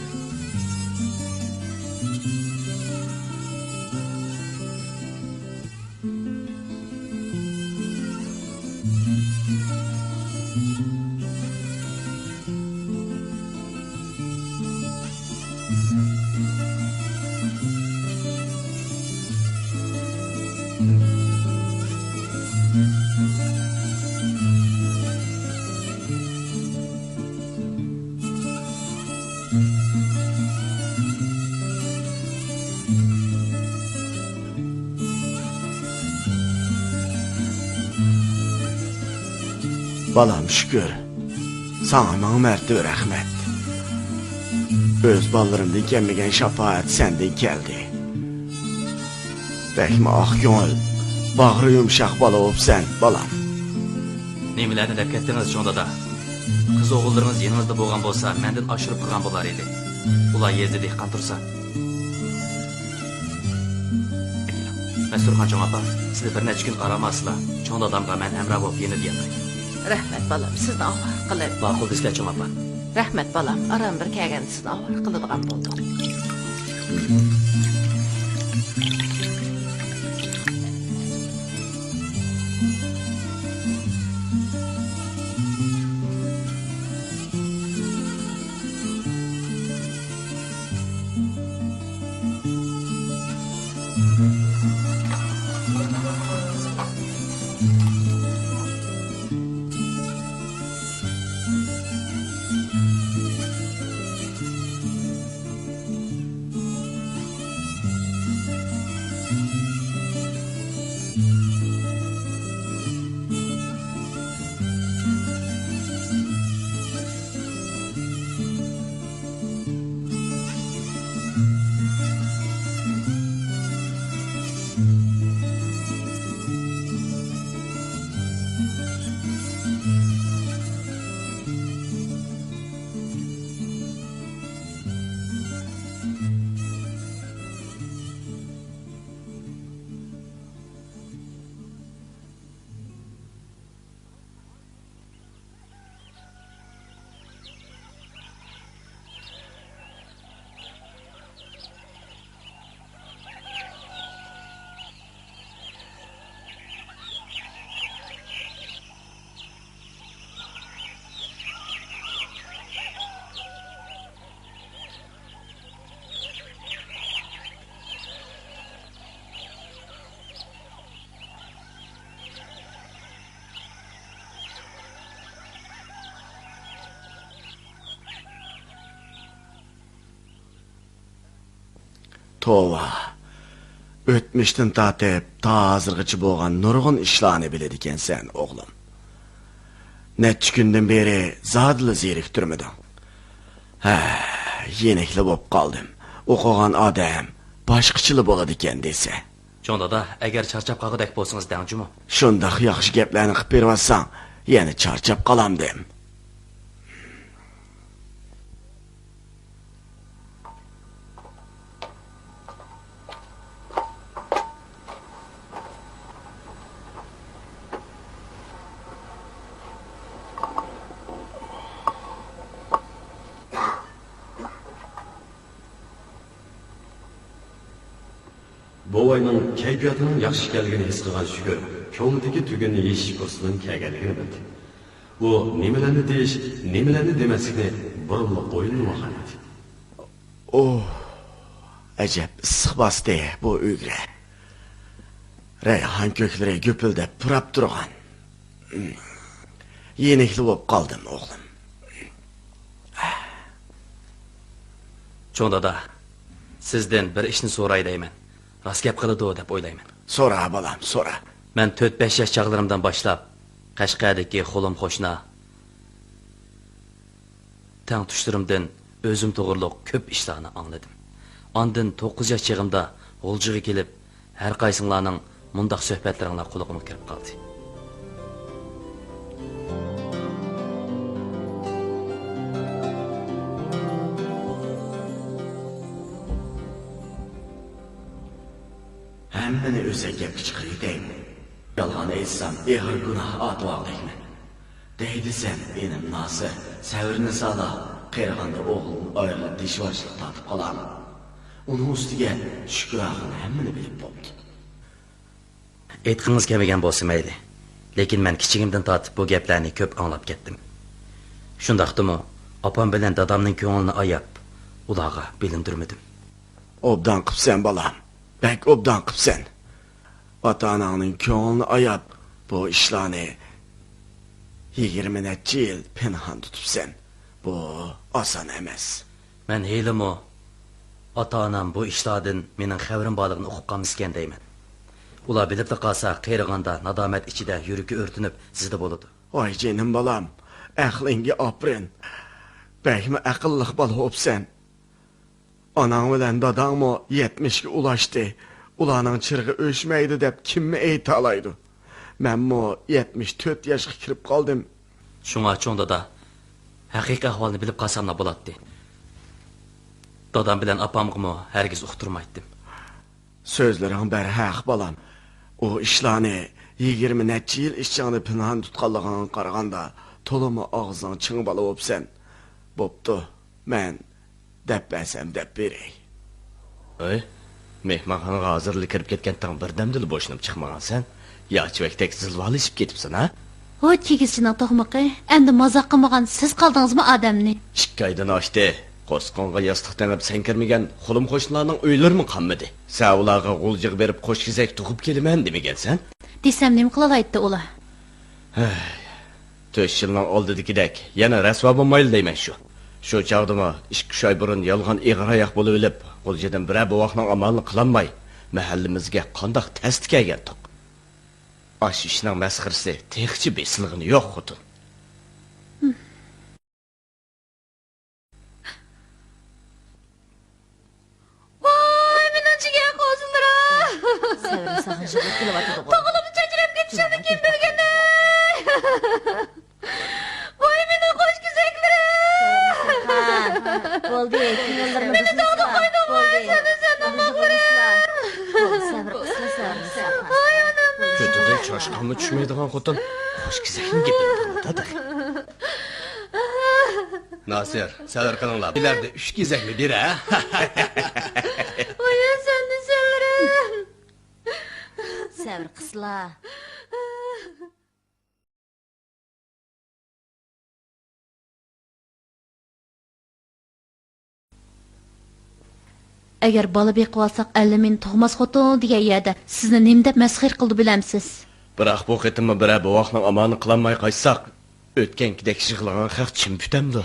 Balam şükür. Sana namertli rəhmət. Öz ballarımda gəlməyən şəfaət səndən gəldi. Bəkmə ax gönül, bağrı yumşaq bala olub sən, balam. Nemilarni deb ketdingiz cho'ng dada? Kız oğullarınız yanınızda bo'lgan bo'lsa, mendan oshirib qilgan bo'lar edi. Ular yezdi dehqon tursa. Masturxon cho'ng opa, siz bir necha kun aramasizlar. Cho'ng dadamga men hamroh bo'lib yeni deyman. Rahmat balam, sizni avvar qilib. Ma'qul desizlar cho'ng opa. Rahmat balam, aram bir kelgan sizni avvar qiladigan bo'ldim. Tova. Ötmüşten tatip, ta hazırgıcı boğan nurgun işlarını bilediken sen oğlum. Neç günden beri zadılı zirik durmudun. Yenekli bop kaldım. Okuğan adam başkıçılı boladiken dese. Cho'ng dada, agar charchab qolgudek bo'lsangiz dangchimi? Şundaq yaxshi gaplarni qilib bermassan, yana charchab qolam dem. Bovayning kayfiyatining yaxshi ekanligini his qilgan Shukur, ko'nglidagi tugunni yeyish fursatining kelganligini bildi. U nimalarni deyish, nimalarni demaslikni burunliq o'ylamoqan edi. Acab issiq bosdi bu uyga. Rayhon ko'klari gupildab purab turgan. Yenekli bo'lib qoldim o'g'lim. Cho'ng dada, sizdan bir ishni so'ray deyman. Rost gap qiladi deb o'ylayman. So'ra bolam, so'ra. Men 4-5 yosh chaqlarimdan boshlab Qashqardagi xo'lim qo'shna tang tushlarimdan o'zim to'g'riliq ko'p ishlarni angladim. Ondan 9 yosh chig'imda G'uljiga kelib, har qaysinglarning mundaq suhbatlaringlar qulog'imga kirib qoldi. Hammani o'zi gapga chiqaritayım. Yolg'on aytsam, ehir gunoh atvoqlikman. Deydi sen benim nasi, savrni sala, qirg'anda o'g'lim ayrilib dishvochlik tatib qolam. Uning ustiga Shukurog'im hammani bilib bo'ldi. Aytqingiz kelmagan bo'lsa mayli. Lekin men kichigimdan tortib bu gaplarni ko'p anglab ketdim. Shundaqdimi, opam bilan dadamning ko'nglini ayab, ularga bilindirmadim. Obdan qipsan bolam. Bak obdan qipsan. Ota-onangning ko'nglini ayab, bu ishlarni 20 necha yil pinhon tutibsan. Bu oson emas. Men heylimi ota-onam bu ishlardan mening xabarim borligini o'qib qolmiskan deyman. Ular bilib qolsa, qirg'anda nadomat ichida yuragi o'rtinib sizda bo'ladi. Voy jinim bolam, aqlingga oprin. Bakmi aqlliq bola o'psan. Onang bilan dadangmi 70 ga ulashdi. Ularning chirg'i o'shmaydi deb kimni ayta olaydi? Menmi 74 yoshga kirib qoldim. Shunga cho'ng dada, haqiqiy ahvolni bilib qolsamla bo'ladi. Dadam bilan opamg'imi hargiz uqtirmaydim. So'zlaring bari haq bolam. O ishlarni 20 necha yil ishchini pinhon tutganligiga qaraganda to'limi og'zing ching bola bo'psan. Bo'pti. Men deb bersam deb beray. Oy, mehmonxonaga hozirlik kirib ketgandan birdamdil bo'shinib chiqmagansan. Yochvakdek zilvolishib ketibsan, ha? Ho'y kigizchining to'g'miqi, endi mazoq qilmagan siz qoldingizmi odamni? 2 oydan oshdi. Qo'sqonga yostiq tengib sen kirmagan qo'lim qo'shnilarning uylarimi qanmidi? Sen ularga g'uljig berib qo'shkizak tug'ib kelaman demagansan? Desam nima qilalaydi ular? 4 yilning oldidagidek yana rasvo bo'lmaydi deyman shu. Shu chog'dimi 2 oy burun yolg'on ig'ir oyoq bo'lib o'lib, g'uljidan biror bovoqning amalini qilolmay, mahallimizga qandoq tasdik kelgandik. Ash ishning masxirasi texchi besilg'ini yo'q xotun. Voy, mening jigar qo'zimlar. Sevri sağınjıga kelyapti. To'g'lib chachirib ketishini kim bilganda? Voy, mening qo'shkizaklarim. Bo'ldi, ko'ngillarimiz. Meni dog'da qo'yding, sen Sabr qilsa. Kötüden çaşqanmı tushmaydigan xotin qo'shkizakni gapini Nasir, sabr qilinglar. Ilarda 3 kezakmi ber, ha? Voy, sen sevrim. Sabr qilsa. Agar bola beqib olsak 50 ming tug'mas xotin degan yerda sizni nima deb masxir qildi bilamsiz? Biroq bu qitimmi biror bovoqning amalini qilolmay qo'ysak, o'tgandek shig'lagan haq chim putamdi.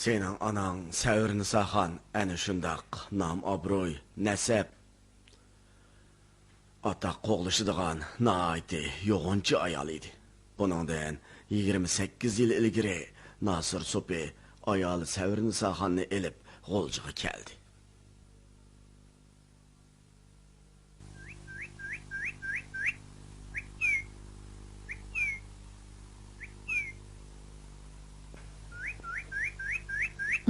Senin anang Savr Nisaxon ana shundoq nom obro'y, nasab ata qo'g'lishidigan nayti yo'g'onchi ayol edi. Buningdan 28 yil ilgari Nasir So'pi ayol Savr Nisaxonni elib g'oljiga keldi.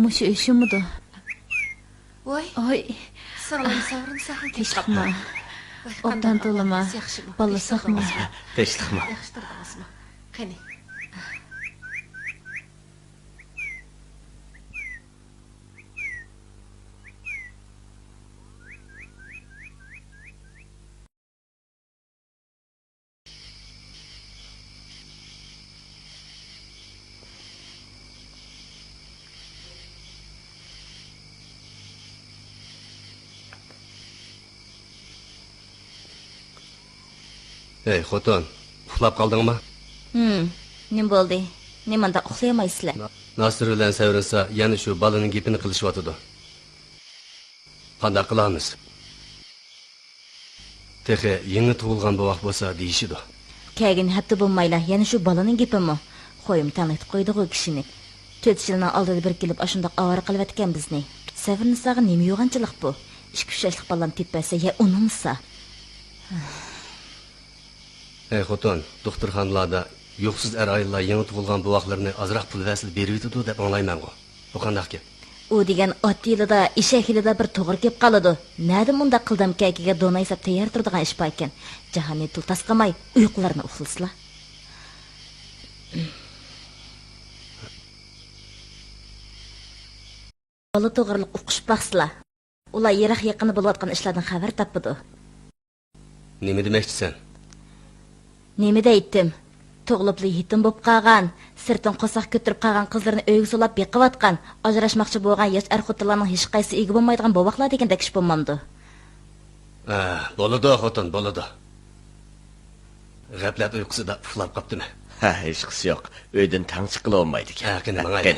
Mushu ishimidu? Voy, Oy, sağlam savrın sağın teshqma. Obdan to'lama. Bola saqma. Tinchlikmi? Yaxshi turdingizmi? Qani. Ey xotin, uxlab qoldingmi? Nima bo'ldi? Nimanda uxlaymaysizlar? Nasir bilan Savrinsa yana shu balaning gapini qilishyotdi. Qanday qilamiz? Texi yangi tug'ilgan bovoq bo'lsa deyishidi. Kagin hatto bo'lmaylar, yana shu balaning gapimi? Qo'yim tanitib qo'ydi u kishini. 4 yildan oldida bir kelib ashundaq avara qilyotgan bizni. Savrnisag'i nima yo'g'anchilik bu? 2-3 yoshlik balam tepasa ya unimsa. Ey xotin, doktorxonalarda yo'qsiz ayollar yangi tug'ilgan bovoqlarni ozroq pul vasil berib yetadi deb anglayman-ku. Bu qanday gap? U degan ot yilida, eshak yilida bir to'g'ri kelib qoladi. Nada bunda qildim kakiga dona hisob tayyor turadigan ish bor ekan. Jahonni tul tasqamay uyqularni uxlasizlar. Bola to'g'riliq o'qish baxsizlar. Ular yiroq yaqini bo'layotgan ishlardan xabar topadi. Nima demoqchisan? Nima deydim? To'g'libli yetim bo'lib qolgan, sirtin qo'saq ko'tirib qolgan qizlarni uyga solib beqiyotgan, ajrashmoqchi bo'lgan yosh er-xotinlarning hech qaysi ega bo'lmaydigan bovoqlar degandek ish bo'lmamdi. Bo'ladi xotin, bo'ladi. G'aflat uyqusida uxlab qopdimi? Ha, hech qisi yo'q. Uydan tang chiqila olmaydi. Qani, manga.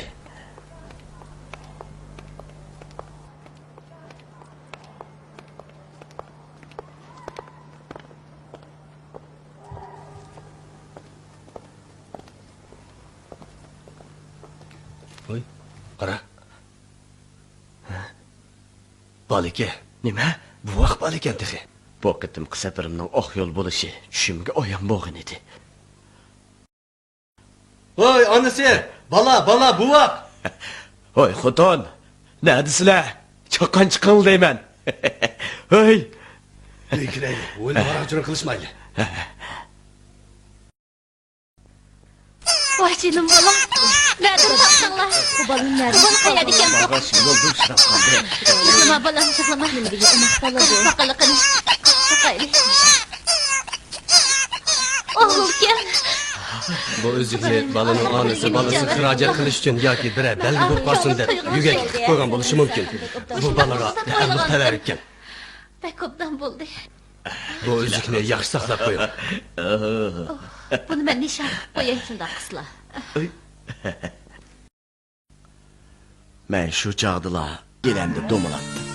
Oy, qara. Balike, Nima? bu vaqt balikan texi. Bu qitim qisapirimning oq yo'l bo'lishi tushimga oyam bo'lgan edi. Voy anası, bala buvak. Oy xotin, neredesizlar? Chiqqan chiqing deyman. Oy, Bekireyli, o'ylab araqchini qilishmayli. Vay canım balam. Nereden baksınlar? Bu balın nereden? Bal kaya diken bu. bag'ash bo'ldi ushlab qoldi. Yıklama balam yıklama. Nima degan umak bola bu? Baqaliqini. Baqayli. O'g'ilkan. Bu o'zlikli balaning onasi balasi xarajat qilish uchun yoki biri belgi bo'lib qolsin deb yuga tikib qo'ygan bo'lishi mumkin. Bu balaga aniq talar ekan. Bek obdan bo'ldi. Bu o'zlikni yaxshi saqlab qo'ying. Buni men nishon qo'yay shundoq qisla. Men shu chog'dala gilamni do'malatdim.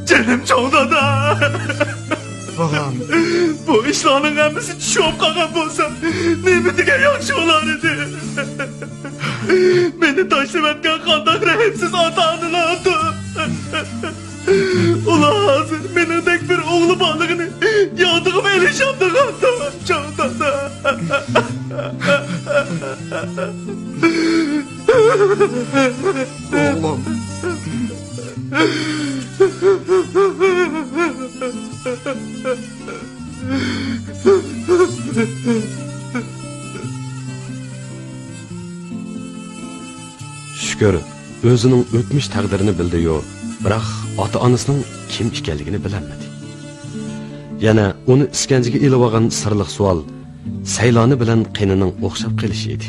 Canım çoğda da. Bu işlerin hepsi çöp kakan bolsa ne degan yaxshi olar edi. Meni tashlab etgan qanday rahimsiz ota-onalardi. Ular hozir menidek bir o'g'li borligini yodig'im elishimdi hatto cho'da da. O'g'lim. Shukr, o'zining o'tmish taqdirini bildi-yu, biroq ota-onasining kim ekanligini bilolmadi. Yana uni iskanjiga ilib olgan sirliq savol Sayloni bilan qinining o'xshab qolishi edi.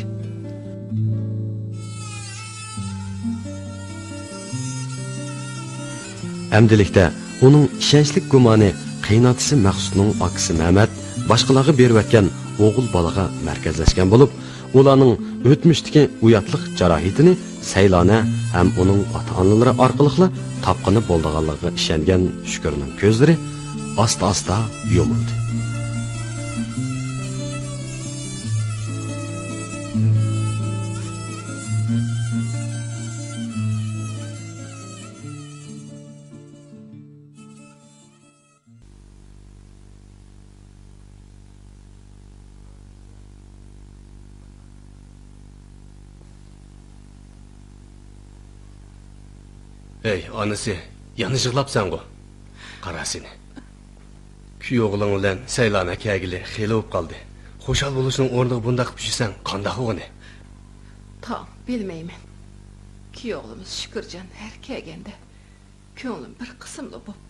Amdilikda uning ishonchlik gumoni qiynatisi Maqsudning akisi Mehmet boshqalarga berib o'tgan o'g'il bolaga markazlashgan bo'lib, ularning o'tmishdagi uyatliq jarohatini Saylona ham uning ota-onalari orqali topqini bo'lganligiga ishongan Shukrning ko'zlari asta-asta yumildi. Ey anası, yanlış yığlapsan go. Qara seni. Kuyog'ling bilan Saylona kagili xeli bo'lib qoldi. Xo'shal bo'lishning o'rniga bunda qilib yursan, qanday o'g'ini? Tamam, bilmeymen. Kuyog'imiz Şükürcan her kelgende. Ko'nglim bir qismli bo'lib,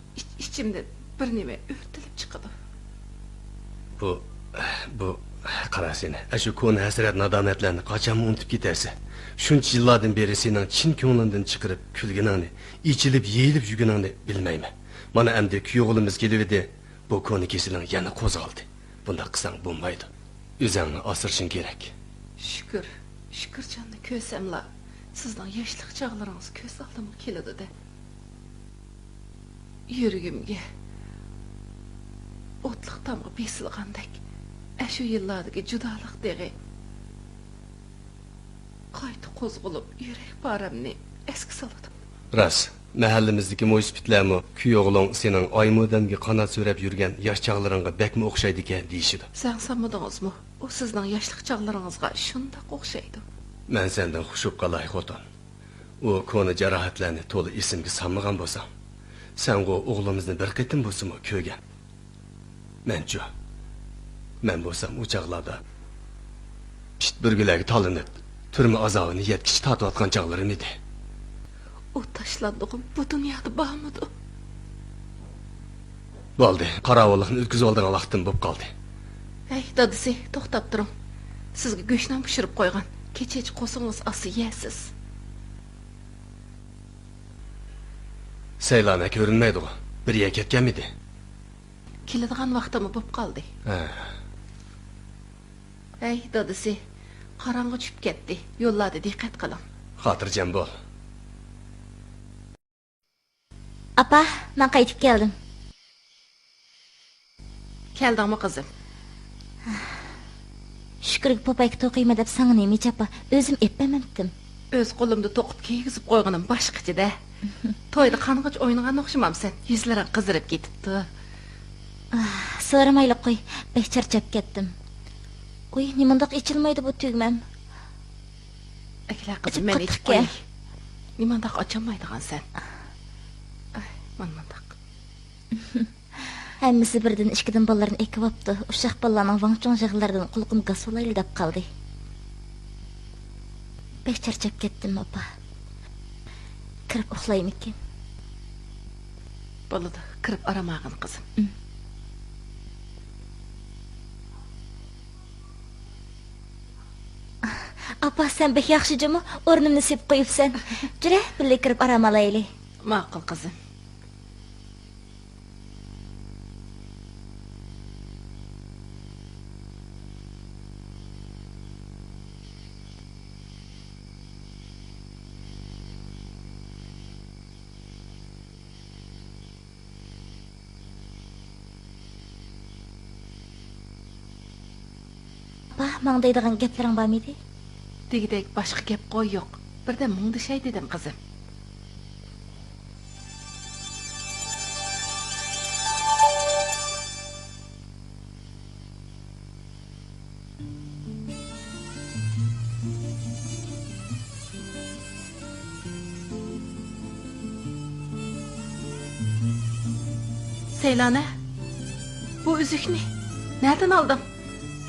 içimde bir nima o'rtilib chiqadi. Bu qara seni. Shu ko'ni hasrat nadomatlarni qachon unutib ketarsan? Shuncha yillardan beri sening chin ko'nglindan chiqarib kulginingni, ichilib yeyilib yurganingni bilmayman. Mana endi kuyog'imiz kelibdi. Bu koni kesiling yana qo'zg'aldi. Bunda qilsang bo'lmaydi. O'zingni asrashing kerak. Şükürcanni ko'rsamla, sizning yoshlik chog'laringiz ko'z oldimga keladi-da. Yuragimga o'tliq tamg'i besilgandek, shu yillardagi judolik deg'i qayta qo'zg'alib, yurak baramni eski soladi. Ras, mahallamizdagi mo'ysipitlarmi kuyog'ling sening oymodamga qanot so'rab yurgan yosh chog'laringga bakmi o'xshaydi ekan deyishidi. Sen sanmadingizmi? O sizning yoshlik chog'laringizga shunday o'xshaydi. Men sendan xushib qolay xotin. U koni jarohatlarni to'la esimga solmagan bo'lsam, sen o o'g'limizni bir qitim bo'lsa-mu ko'rgan. Men bo'lsam u chog'larda pit burgilarga tolinib, turma azobini yetkich tatayotgan chog'larim edi. O tashlandig'im bu dunyoda bormidi? Bo'ldi, qorovullikni o'tkazib oldigan vaqtim bo'lib qoldi. Ey dadisi, to'xtab turing. Sizga go'shtdan pishirib qo'ygan. Kechech qo'singiz asi yeysiz. Saylona ko'rinmaydi u. Bir yer ketganmidi? Keladigan vaqtimi bo'lib qoldi. Ey dadisi, qorong'i tushib ketdi. Yo'llarda diqqat qiling. Xotirjam bo'l. Apa, men qaytib keldim. Keldingmi qizim? Şükürgü popayki toqiyma dep sana nemi çapa. Özüm etmememdim. Öz kolumda tokup kiygizip koyganım başqıcı da. Toyda kanğıç oynagan okşamam sen. Yüzlerin kızırıp gitipti. Soramayla qoy. Bek charchap ketdim. Oy, nimandaq içilmaydı bu tügmem. Ekla Açıp kızım ben kattık içip ya. koy. Nimandak açamaydıgan sen. Ay, manmandak. Hemmisi birden işkiden ballarını ekip aptı. Uşaq ballarının vaڭçoң jağlardan kulqum gaz olaylı dap qaldı. Bek charchap ketdim apa. Kirip uxlayım ekan. Boludu, kırıp aramağın kızım. Apa sen bek yaxşıcımı ornumni sep qoyupsan. Jire, birle kirip aramalaylı. Maqul kızım. Apa, mangdaydigan gaplarың бар mıydı? Degidek başka gep koy yok. Birden mıngdı şey dedim kızım. Seylane, bu üzük ne? Nereden aldın?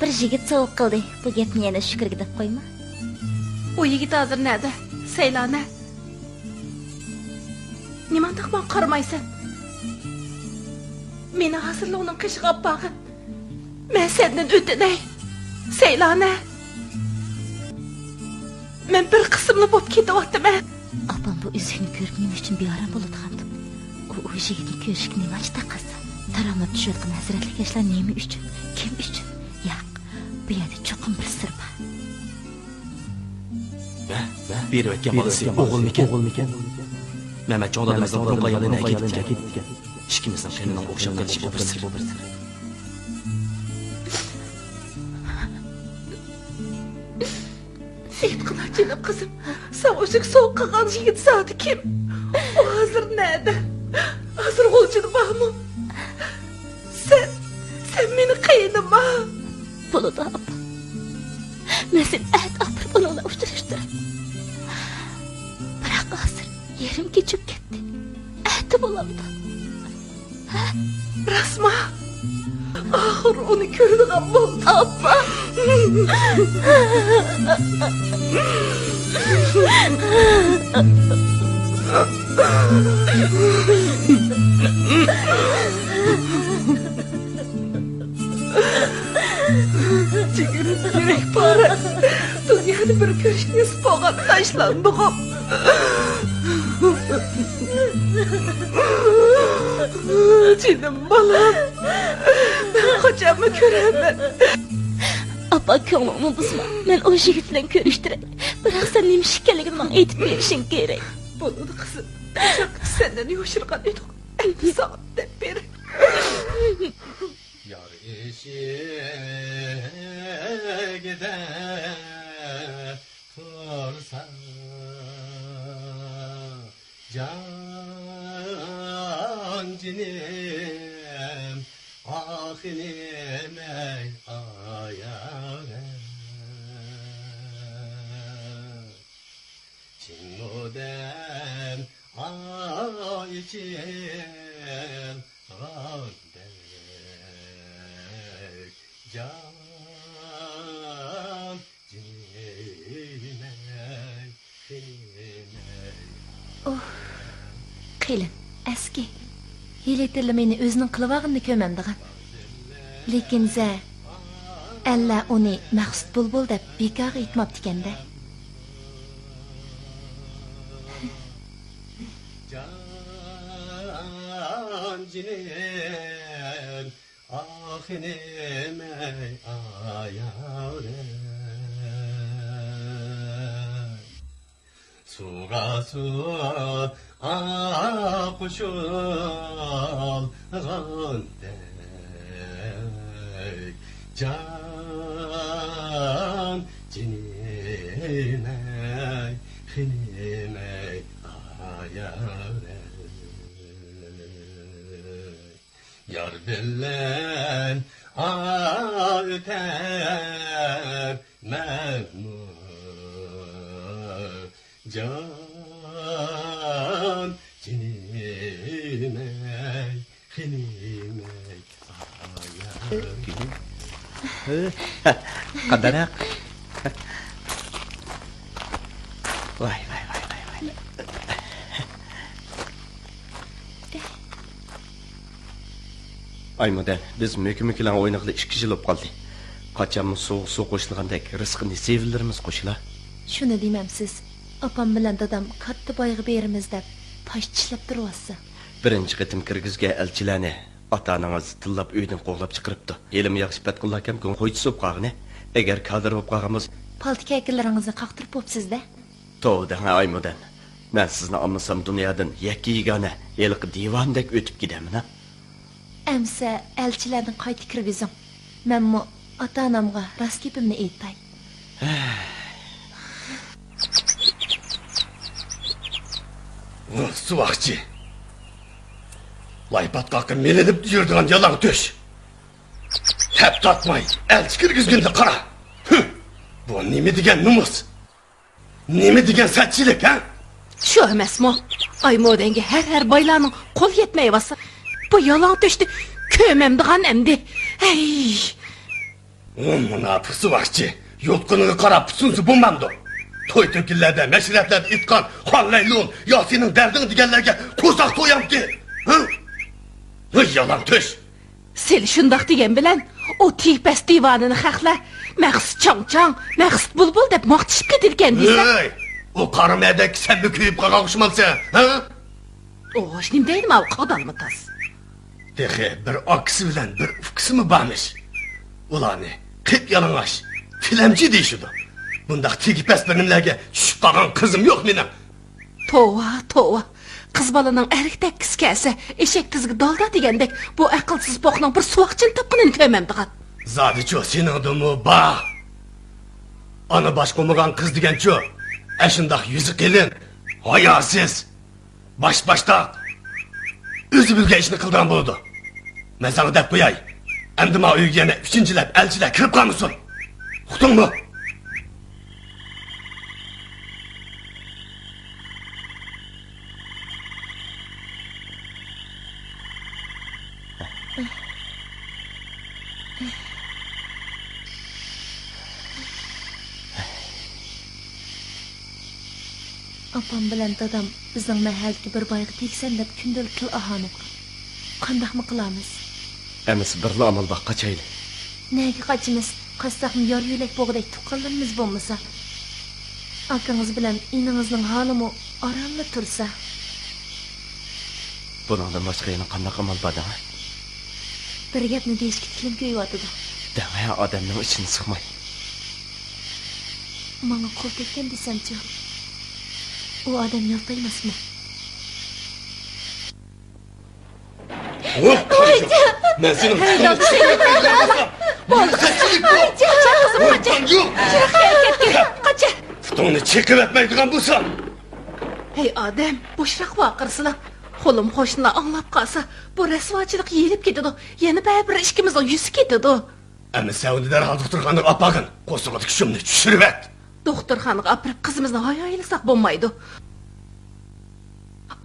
Bir jigit soğuk qildi. Bu gapni yana shukrga deb qo'yma. O yigit hazır nerede? Seylane. Niman takman qarmaysan? Meni hazırla onun kışık appağı. Ben senden ötüney. Seylane. Ben bir kısımlı bop ketyaptım. Apam bu üzükni ko'rib nima uchun beoram bo'ladigandim. U jigitni ko'rishga nima ish taqasi? Taramlab tushayotgan hazratli yoshlar nima uchun? Kim uchun? Yo'q, bu yerda cho'qim bir sir bor. Berib aytgan bolasi o'g'ilmikan? Mehmetjon dadamizning burun qayolini ketgan. Ikkimizning qinining o'xshab qolishi bu bir sir. Eytqilar canım kızım. Savaşık soğuk kakan yigit saati kim? O hazır nerede? Hazır olcunu bağımı. Sen beni kıyınıma. Bunu da apa. Men seni əhd apırıp onunla uçuruşturam. Biroq hozir yerim kechib ketdi. Əhdi bo'lamdi. Rasma. Ahır onu ko'radigan bo'ldi. Apa. Jigirim yürek para. Dünyada bir görüşünüz boğap taşlandıqım. Canım balam. Ben kocamı göremem. Apa ko'nglimni buzma. Men o yigit bilan ko'rishtiray. Biroq sen nima ish ekanligini menga aytib berishing kerak. Bunu kızım. Çok senden yoşurgan edik. Endi sana dep ber. Yar eşeğde tursa can cinim ahinim ey ayağım Çinodem ay için can Qilin, aski. Yeletirli meni o'zining qilvag'ini ko'mamdigan. Lekin za alla uni maqsud bulbul deb bekor aytmabdi ekanda. can cinim ahinim ey ayağım Suga su akuşul gandek can Cinimey, hinimey, ayare. Yar bilen öter memnun can. Cinimey, hinimey, ayare. Qandarak? Vay. Aymadan, biz mökümükülen oynaqlı 2 yıl op qaldı. Qaçamız soğuk su qo'shilgandek rizqini sevillerimiz qo'shila. Shuni demamsiz. Opam bilan dadam katta boyga berimiz deb tosh tishlab turyapsa. Birinchi qitim kirgizga elchilarni ota-onangiz tillab uydan qo'g'lab chiqiribdi. Elim yaxshi patqullar kam kun qo'ychisi op qag'ni. Agar kadr op qag'imiz Paltik akallaringizni qaqtirib bo'psiz-da. to'g'dan aymadan. Men sizni olmasam dunyodan yakka yegona eliq divondek o'tib kedaman. Amsa elchilarni qayta kirgizing. Menmi ota-onamga rost gapimni aytay. Suvaqchi. Laypatqaqqa melenib yurdigan yalan töş. Tep tatmay, elchi kirgizganda qara. Bu nima degan numus? Nima degan satchilik, ha? Shu emasmi? Aymodanga har baylarning qo'l yetmayapsa. Bu yalan töştü kömemdigan emdi. Hey! Munofiq suvaqchi. Yotqiniga qarab sunsi bo'lmamdi. To'y to'killarda, mashratlarda itqan Xonlaylun, yo sening darding deganlarga qo'saq to'yamki. Ha? Yalan töş. Sen shundoq degan bilan o tiypas divanini haqlar. Maqsud chang-chang, maqsud bulbul deb maqtishib ketilgan deysan. Hey! O qaramadak senmi kuyib qaqoqishmamsa, ha? Oğuş nim deydim av qadalmı tas. Dexe bir aksı bilen bir ufkısımı barmış. Ulanı, qip yalıngaş, filemci deyişidu. Bundaq tegipes benimlerge düşüp qalan kızım yok benim. Tova. Qız balanın erikdek kiskəsi, eşek tizgi dalda degəndək bu aqılsız boqның bir suaqçın tapqının köməmdiğən. Zadiço senin adımı bağ. Ana baş qomuğan kız degen ço. Eşindaq yüzü qilin, hayasız, başta. Özü bilge işini qıldıran buludu. Ben sana dep qoyay. Emdi ma uyga yana 3-lep, elçilep kirib qalmısın. Uqtun mu? Opam bilan dadam bizning mahalga bir boyga tegsan deb kundalik til ahoni. Qandaqmi qilamiz? Emis birla amal baq qaçaylı. Nega qochimiz? Qasdaqmi yor yo'lak bog'dek tuqqanimiz bo'lmasa? Akangiz bilan iningizning holimi oralli tursa. Buningdan boshqa yana qanday amal bor da? Bir gapni deyishga tilim ko'yyotidi. Dangaya odamning ichini siqmay. Menga qo'l tekkan desamchi. O adam yaltaymasmi? Ben senin uqtunu Qaça. Futunu çekip etmeydiğen bu san. Hey adam, boşraq vaqırsılar. Qo'lim qo'shnilar anglab qalsa, bu rasvochilik yelib ketadi. Yana bir ishkimizning yuzi ketadi. Ama sen derhal doktorxonada apagın. Qo'shiqlik shumni tushirib et. Doktorxonaga apirib qizimizni hayoyilsak bo'lmaydi.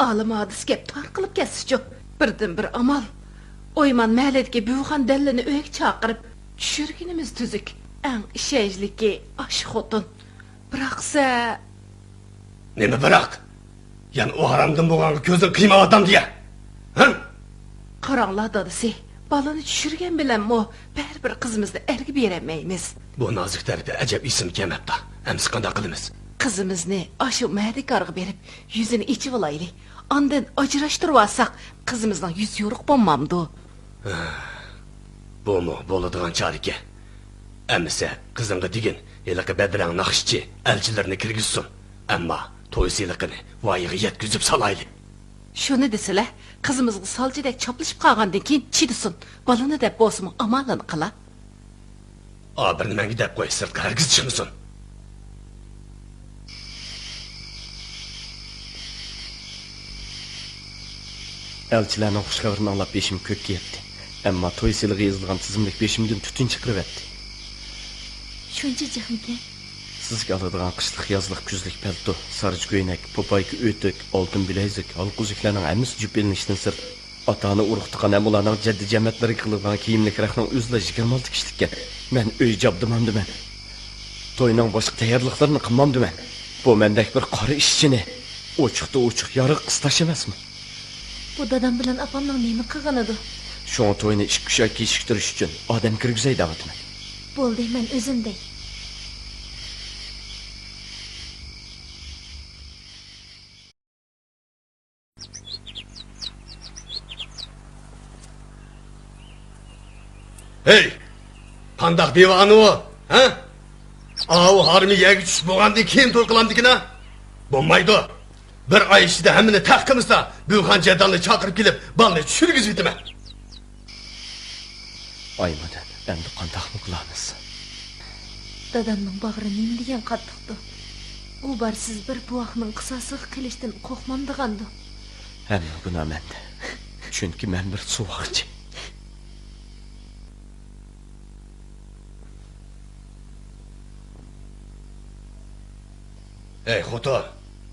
Olim hadis gap tor qilib kesichu. Birdan bir amal. Oyman mahalladagi buxan dallini uyga chaqirib tushirganimiz tuzuk. Eng ishonchli ash xotin. Biroqsa Nima bırak? Yani o haramdan bo'lgan ko'zin qiymal adam diye. Ha? qaranglar dadisi. Balani tushirgan bilan mo bir qizimizni erga beramaymiz. Bu nozik tarafda ajab isim kelmabdi. Ems qanday qilamiz? Qizimizni ashu mahdikorga berib, yuzini ichib olaylik. Ondan ajrashtirib olsak, qizimizning yuz yo'riq bo'lmamdi. Bu mu bo'ladigan charike? Emse qizingga degin, eliqi bedrang naqshchi elchilarni kirgizsin. Ammo to'y siliqini voyiga yetkizib salayli. Shuni desizlar, qizimizga soljidek choplashib qolgandan keyin chidisin. Balani deb bo'lsin, amalini qila. Bir nimaga deb qo'y, sirtqa hargiz chiqmasin. Elçilerning xush xabarini anglab beşim kökke yetdi. Ammo to'y siligi yozilgan tizimlik beşimdan tutun chiqiribdi. Shuncha jixmikan. Sizga oladigan qishliq, yozliq, kuzlik palto, sarıç ko'ylak, popayki o'tik, oltin bilezik, halquzuklarning hammasi jupilinishdan sirt ota-ona urug'tiqan ham ularning jaddi jamiyatlarga qiladigan kiyimlik raqning o'zla 26 kishilikkan. Men uy jabdimamdiman. To'yning boshqa tayyorliqlarini qilmamdiman. Bu mendek bir qora ishchini ochiq yoriq qistash emasmi? Bu dadam bilan opamning nima qilganidir? Şoň to'yni 2-3 oy kechiktirish uchun odam kirgizay davatman. Bo'ldi, men o'zimday. Hey! Qandaq devani o? Ha? Avu harmi yerga tushib bo'lganda keyin to'y qilamdikina? Bo'lmaydi. Bir oy ichida hammani taqqimizda Bulxan jadalni chaqirib kelib, balni tushirgizib yetaman. Aymadan, endi qandaqmi qilamiz? Dadamning bag'ri nima degan qattiqdi. U barsiz bir buvoqning qisosiga qilishdan qo'rqmam degandi. Hamma gunoh menda. Chunki men bir suvoqchi. Ey xo'tor,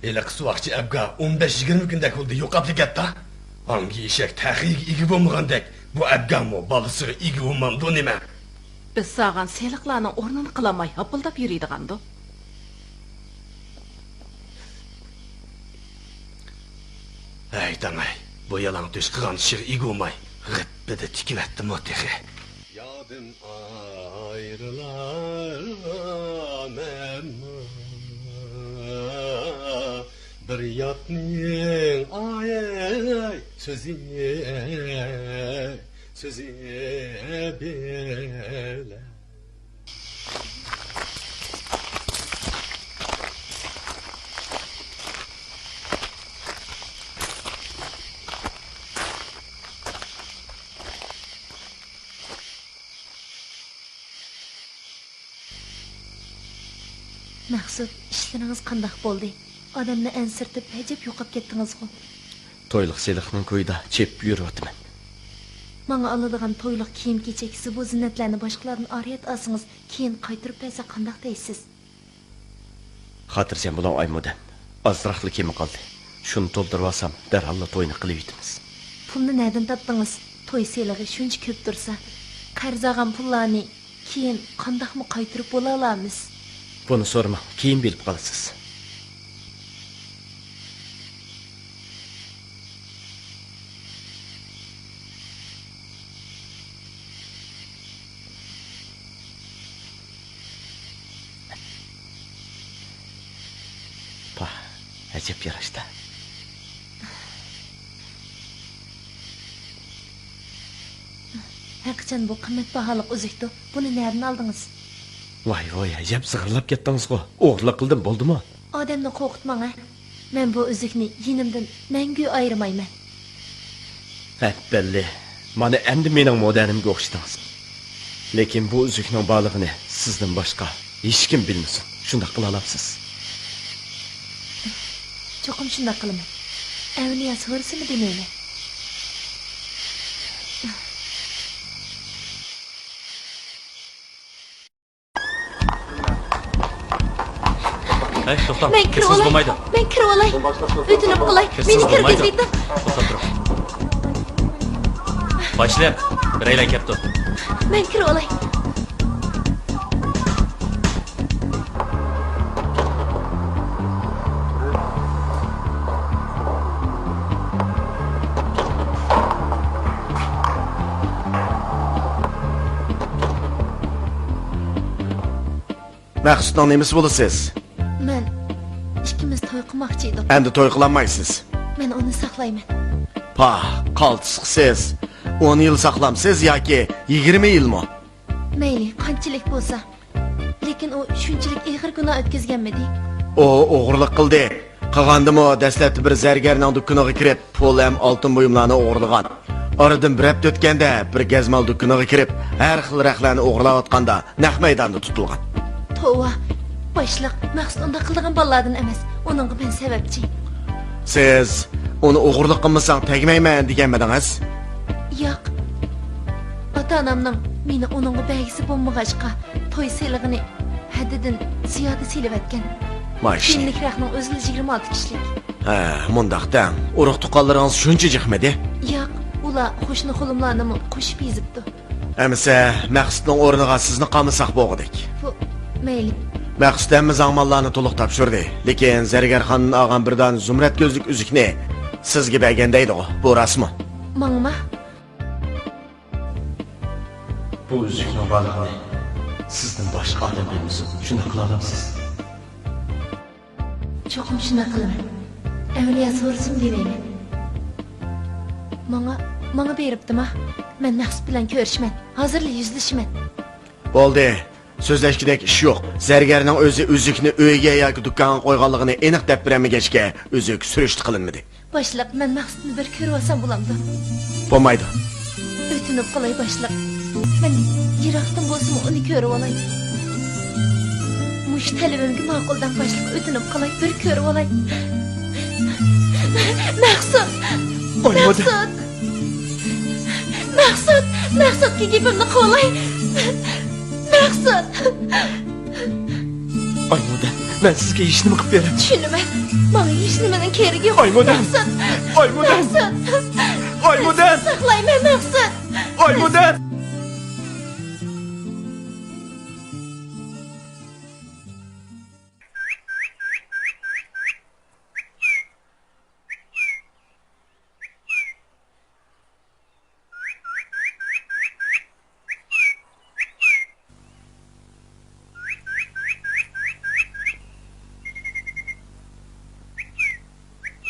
eliq suvoqchi abga 15-20 kundek bo'ldi yo'qab ketdi. Hangi eshak taxiga ega bo'lmagandek, bu abgammo balasiga ega bo'lmamdi nima? Biz sağan seliqlarning o'rnini qilamay hopildab yuriydigandi. Ey tamay, bu yalan tush qilgan ishga ega bo'lmay, g'ibida tikilatdim o'texe. Yodim ayrılamam. Bir yatning ay sözi bela. Maqsud, ishlaringiz qanday bo'ldi? Odamni ansirtib, hajab yo'qib ketdingiz-ku. To'yliq seliqning ko'yida chep yuribman. Menga oladigan to'yliq kiyim-kechakisi bu zinnatlarni boshqalardan oriyat olsangiz, keyin qaytirib bersa qanday deysiz? Xotirjam bo'ling Aymudan. Azroqli kemi qoldi. Shuni to'ldirib olsam, darhol to'yni qilib yetamiz. Pulni nerdan topdingiz? To'y selig'i shuncha ko'p tursa, qarz olgan pullarni keyin qandaqmi qaytirib bo'la olamiz? Buni so'rama, keyin bilib qolasiz. Pa, ajab yarashdi. Haqiqatan bu qimmatbaholik uzukdi. Buni nerdan oldingiz? Voy, ajab sig'irlab ketdingiz-ku. O'g'irlik qildim, bo'ldimi? Odamni qo'rqitmang, ha. Men bu uzukni yinimdan mangu ayirmayman. Ha, belli. Mana endi mening modelimga o'xshatdingiz. Lekin bu uzukning borlig'ini sizdan boshqa hech kim bilmasin. Shunda qila olasiz. Cho'qim shunda qilaman. Avliyo so'rasini demayman. Hey, to'xtam. Men kirib olay. Men kirib olay. O'tinib qolay. Meni kirgizinglar. To'xtab tur. Boshlam. Bir aylan kepti. Men kirib olay. Maqsudning nimasi bo'lasiz? Men ikkimiz to'y qilmoqchi edim. Endi to'y qilolmaysiz. Men uni saqlayman. Pa, qaltisqsiz. 10 yil saqlamsiz yoki 20 yilmi? Mayli, qanchalik bo'lsa. Lekin u shunchalik ig'ir gunoh o'tkazganmidi? O o'g'irlik qildi. Qilgandimi, dastlabda bir zargarning do'koniga kirib, pul ham oltin buyumlarni o'g'irlagan. Oradan bir hafta o'tganda bir gazmal do'koniga kirib, har xil raqlarni o'g'irlayotganda naq maydonda tutilgan. Tova, boshliq maqsad unda qildigan bolalardan emas, uning men sababchi. Siz Uni o'g'irlik qilmasang tegmayman deganmidingiz? Yo'q. Ota-onamning meni uningga belgisi bo'lmag'achqa to'y selig'ini haddidan ziyoda silib-atgan. Maşallah. Kinliklarning o'zi 26 kishilik. Ha, mundaqda. Urug' tuqqanlaringiz shuncha jiqmidi? Yo'q, ular qo'shni qo'limlarni qo'shib yezibdi. Amsa Maqsudning o'rniga sizni qamısaq bo'g'dik. Bu mayli. Maqsud hamma zamonlarni to'liq topshirdi, lekin Zargarxonning olgan birdan zumrad ko'zlik uzukni sizga bergandaydi. Bu rasmi. Mangma. Bu üzüknün varlığını sizden başka adam bilmiyorsun. Şunu kılalamsız. Cho'qim shuna qilaman. Avliya so'rsin deyman. Manga beribdimi? Men Maqsud bilan ko'rishman. Hozirla yuzlashiman. Bo'ldi. So'zlashgidek ish yo'q. Zargarning o'zi uzukni uyga yoki do'konga qo'yganligini aniq deb bermagachga uzuk surishti qilinmadi. Boshliq, men Maqsudni bir ko'rib olsam bo'lamdi. Bo'lmaydi. O'tinib qolay boshliq. Men yiroqdan bo'lsa uni ko'rib olay. Mush talabimga ma'quldan boshliq o'tinib qolay, bir ko'rib olay. Maqsud! Maqsud! Maqsudga gapimni qolay. Maqsud! Aymoda, ben sizge işini mi kıp verem? Tushunaman. Menga hech nimadan keragi yo'q. Aymodan! Maqsud! Aymodan! Maqsud! Aymodan! Saqlayman Maqsud! Aymodan!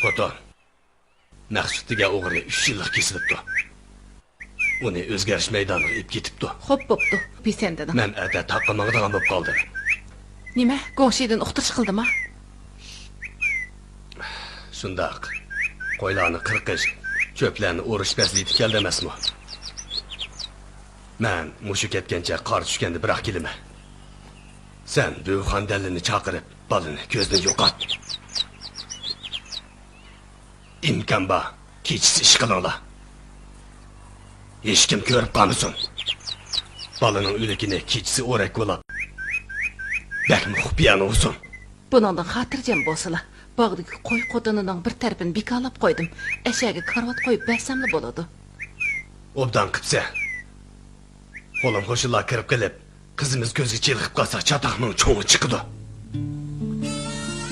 Xotin, Maqsudiga o'g'ri 3 yillik kesilibdi. Uni o'zgarish maydoniga ib ketibdi. Xo'p bo'pti. Bisendan. Men ata taqqa-maqdigan bo'lib qoldi. Nima? Go'ngshidan uqtirish qildimi? Shundaq. Qo'ylarni qirqish, cho'plarni o'rish basliti keldi emasmi? Men mushu ketgancha qor tushganda biroq kelima. Sen bu xandalini chaqirib, balini ko'zdan yo'qot. İmkan ba, kechisi ish qilinglar. Hech kim ko'rib qolmasin. Balaning o'likini kechisi o'rak bo'lib. Bakmi xufiyan olsun. Buningdan xotirjam bo'lsalar, bog'dagi qo'y qotinining bir tarafini bekalab qo'ydim. Eshaga karvat qo'yib bersamli bo'ladi. Obdan qipsa. Qo'lim qo'shillar kirib kelib, qizimiz ko'zga chilqib qolsa, chatoqning cho'ngi chiqdi.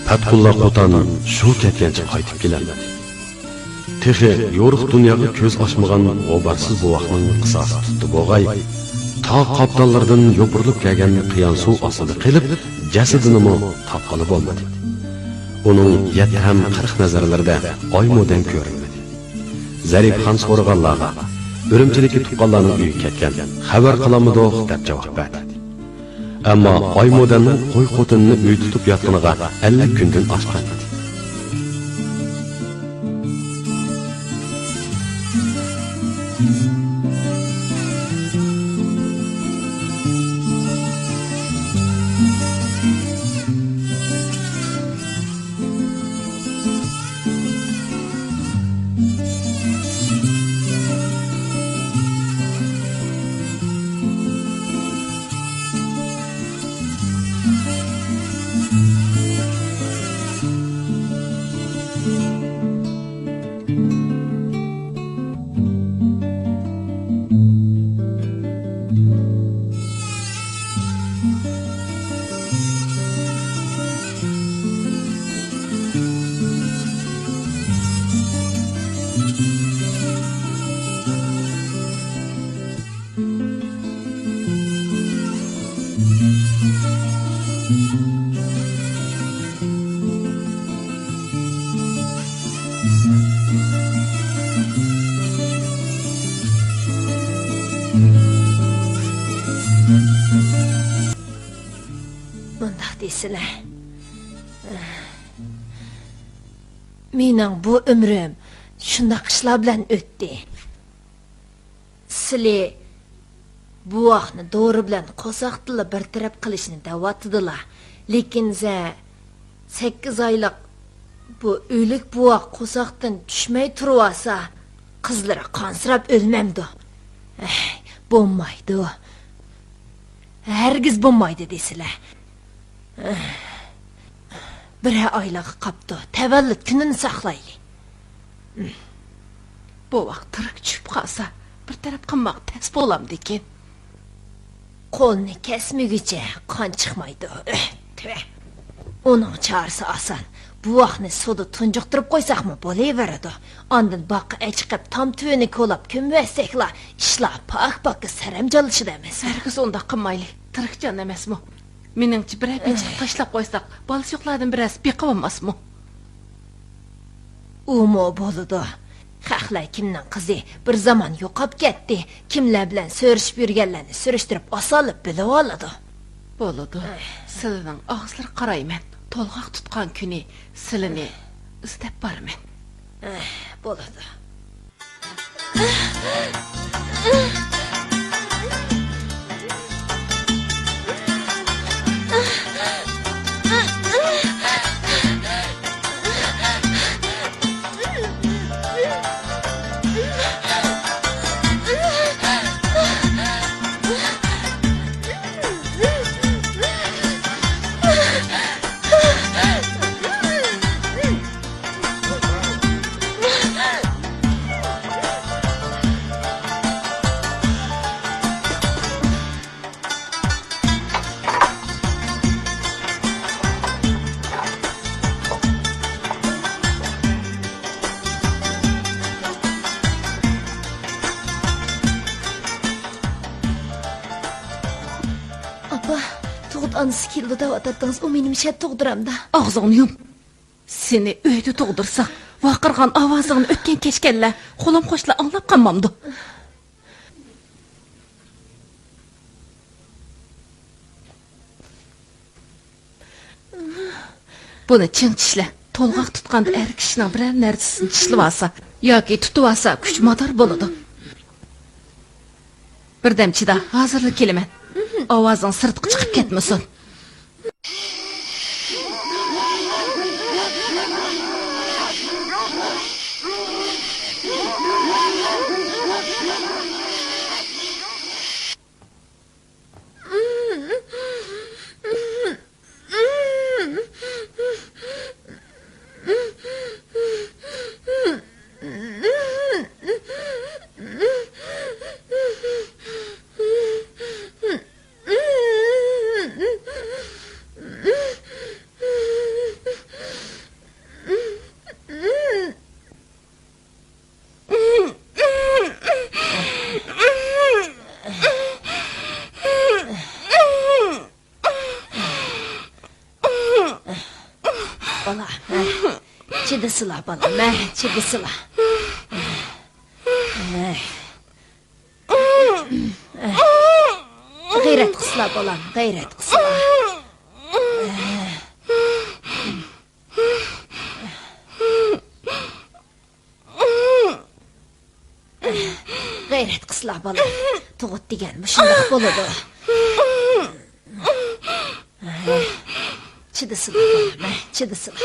Fatqulla Qo'ton shu ketgancha qaytib kelolmadi. Texi yo'riq dunyoga ko'z ochmagan g'obarsiz buvoqning qisasi tutdi bo'g'ay. Tog' qoptonlardan yopirilib kelgan qiyon suv ostida qilib, jasadini topqani bo'lmadi. Uning yatam 40 nazarlarida oymodan ko'rinmadi. Zarifxon so'raganlarga Urumchilikka tuqqanlarning uyi ketgan. Xabar qilamidi deb javob berdi. Ammo oymodanning qo'y qo'tinini uy tutib yotganiga 50 kundan oshgan edi. Bundaq deysilar. Mening bu umrim shundaq ishlar bilan o'tdi. Sizlar bu vaqtni doğru bilan qo'saqtila bir taraf qilishni da'vatdilar. Lekin 8 oylik Bu ölük buaq qo'saqdan tushmay turvasa, qizlari qansirab o'lmamdi. Bo'lmaydi. Hergiz bo'lmaydi desilar. Bir oylig'i qapti. Tavallud kunini saqlayli. Bu vaqt tirik tushib qolsa, bir taraf qilmoq tas bo'lamdi ekan. Qo'lni kesmigicha qon chiqmaydi. Uning chorasi oson. Bu vaqtni suvda tunjuqtirib qo'ysaqmi bo'laveradi. Ondan boqqa chiqib tom tuvini ko'lab ko'mvasakla, ishlar pak-pakka saramjalishida emas. Hergiz unda qilmayli. Tirik jon emasmi? Meningcha bir bichib tashlab qo'ysak, balchiqlardan biroz beqib olmasmi? Umo bo'ladi. Xalqlar kimning qizi bir zamon yo'qib ketdi. Kimlar bilan so'rishib yurganlarni surishtirib osolib bilib oladi. Bo'ladi. Sizning og'izlar qarayman. To'lg'oq tutgan kuni silini istab borman. Bo'ladi. Anısı kildi da vatardınız, o benim işe toğduramda. Ağzını yum. Seni öydü toğdursak, vaqırgan avazını ötken keşkelle, qo'lim qo'shla anlap qanmamdı. Buni chin tishla. To'lg'oq tutqanda er kishining biror narsasini tishlab olsa yoki tutib olsa kuch mador bo'ladi. Birdamchida hozirlik kelaman. Ovozing sirtqa chiqib ketmasin. Bala, çidisila bala, çidisila. Gayret kısla balam, gayret kısla. Gayret kısla balam, tuğut degen bu şundak boludu. Çidisila balam, çidisila.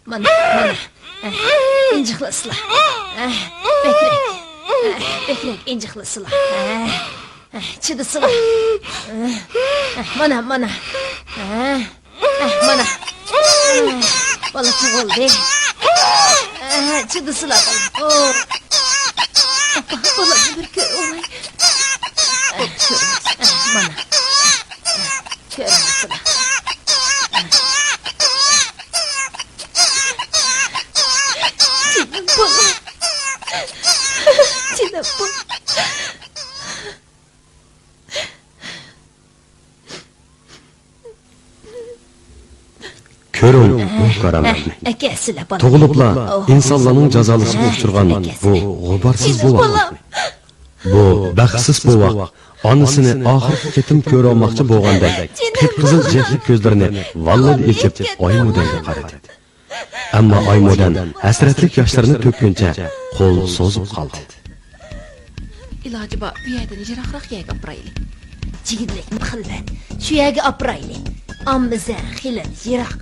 Mana, inciklasıla. Bekrek inciklasıla. Çidisila. Mana. Mana. Bala tuğuldu. Çidisila bala. Bala bir kör olay. Mana. Körmesila. Cinem bu. Körün bu karanlık. Toğulupla insanların cazalısını uçurgan bu g'ubarsız bu vaqt. Bu baxtsiz bu vaqt. Anısını ahir ketim kör olmakçı boğanda kıpkızıl cehlik gözlerini vallahi içip Aymodan'a qaradı. Amma Aymodan hasratlik yoshlarni to'kkuncha qo'l so'zib qoldi. İlacı bu yerden yiraqroq yerga boraylik. jigitlikni qilma. Shu yerga oprayli. Ammizar xilat yiroq.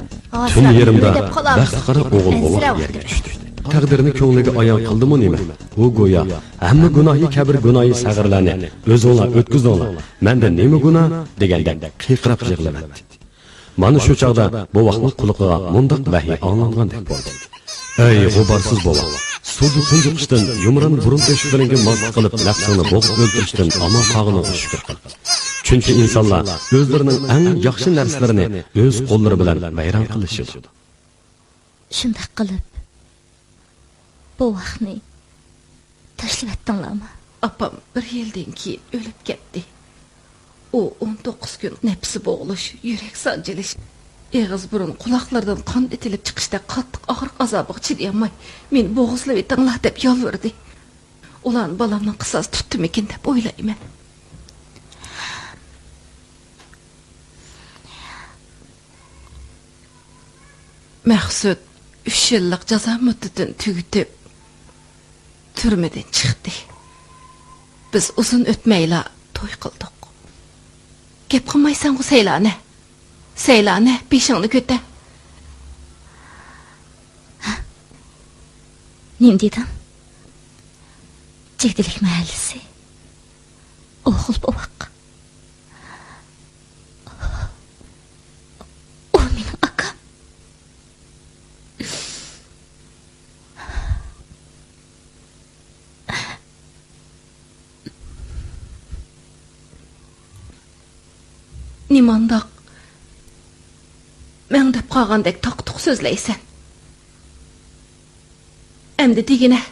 Tun yerimda baxti qara o'g'il bola yerga tushdi. Taqdirini ko'ngliga ayon qildimi nima? U go'yo hamma gunohi kabir gunohi sag'irlarni o'zinglar o'tkizinglar. Menda nima gunoh degandek qiqirab yig'ladi. Mana shu chaqda bu vaqtning quliqiga mundaq vahiy anglangandek bo'ldi. Ey g'uborsiz bola, suvni tunjiqishdan yumran burun teshiklarga mos qilib nafsini bo'g'ib o'ldirishdan aman qog'iniga shukr qil. Chunki insonlar o'zlarining eng yaxshi narsalarini o'z qo'llari bilan bayram qilishadi. Shunday qilib bu vaqtni tashlab etdinglarmi? Apam bir yildan keyin o'lib ketdi. O 19 gün nefsi boğuluş, yürek sancılış, ağız burun kulaklardan kan etilip çıkışta qattiq ağır azabığı çidiyamay, men boğuzlu ve tınlah dep yalvardı. Ulan balamdan qısas tuttum ekin dep oylayman. Məqsud 3 yıllık ceza müddetini tügütüp türmeden çıktı. Biz uzun ötmeyle toy qildik. Gep qilmaysan ku Seylane. Seylane, beshingni ko'ta. Nim dedim? Cegdilik mahallesi. Oğul bobaq. O mening akam. Nimandaq men dep qolgandek taq-tuq so'zlaysan. Endi degine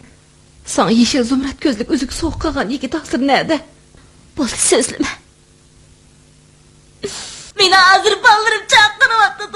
san yeşil zumrat gözlük üzük soğuk qalgan yigit asır nerede? Bo'ldi so'zlama. Meni hozir ballarim chaqiryapti.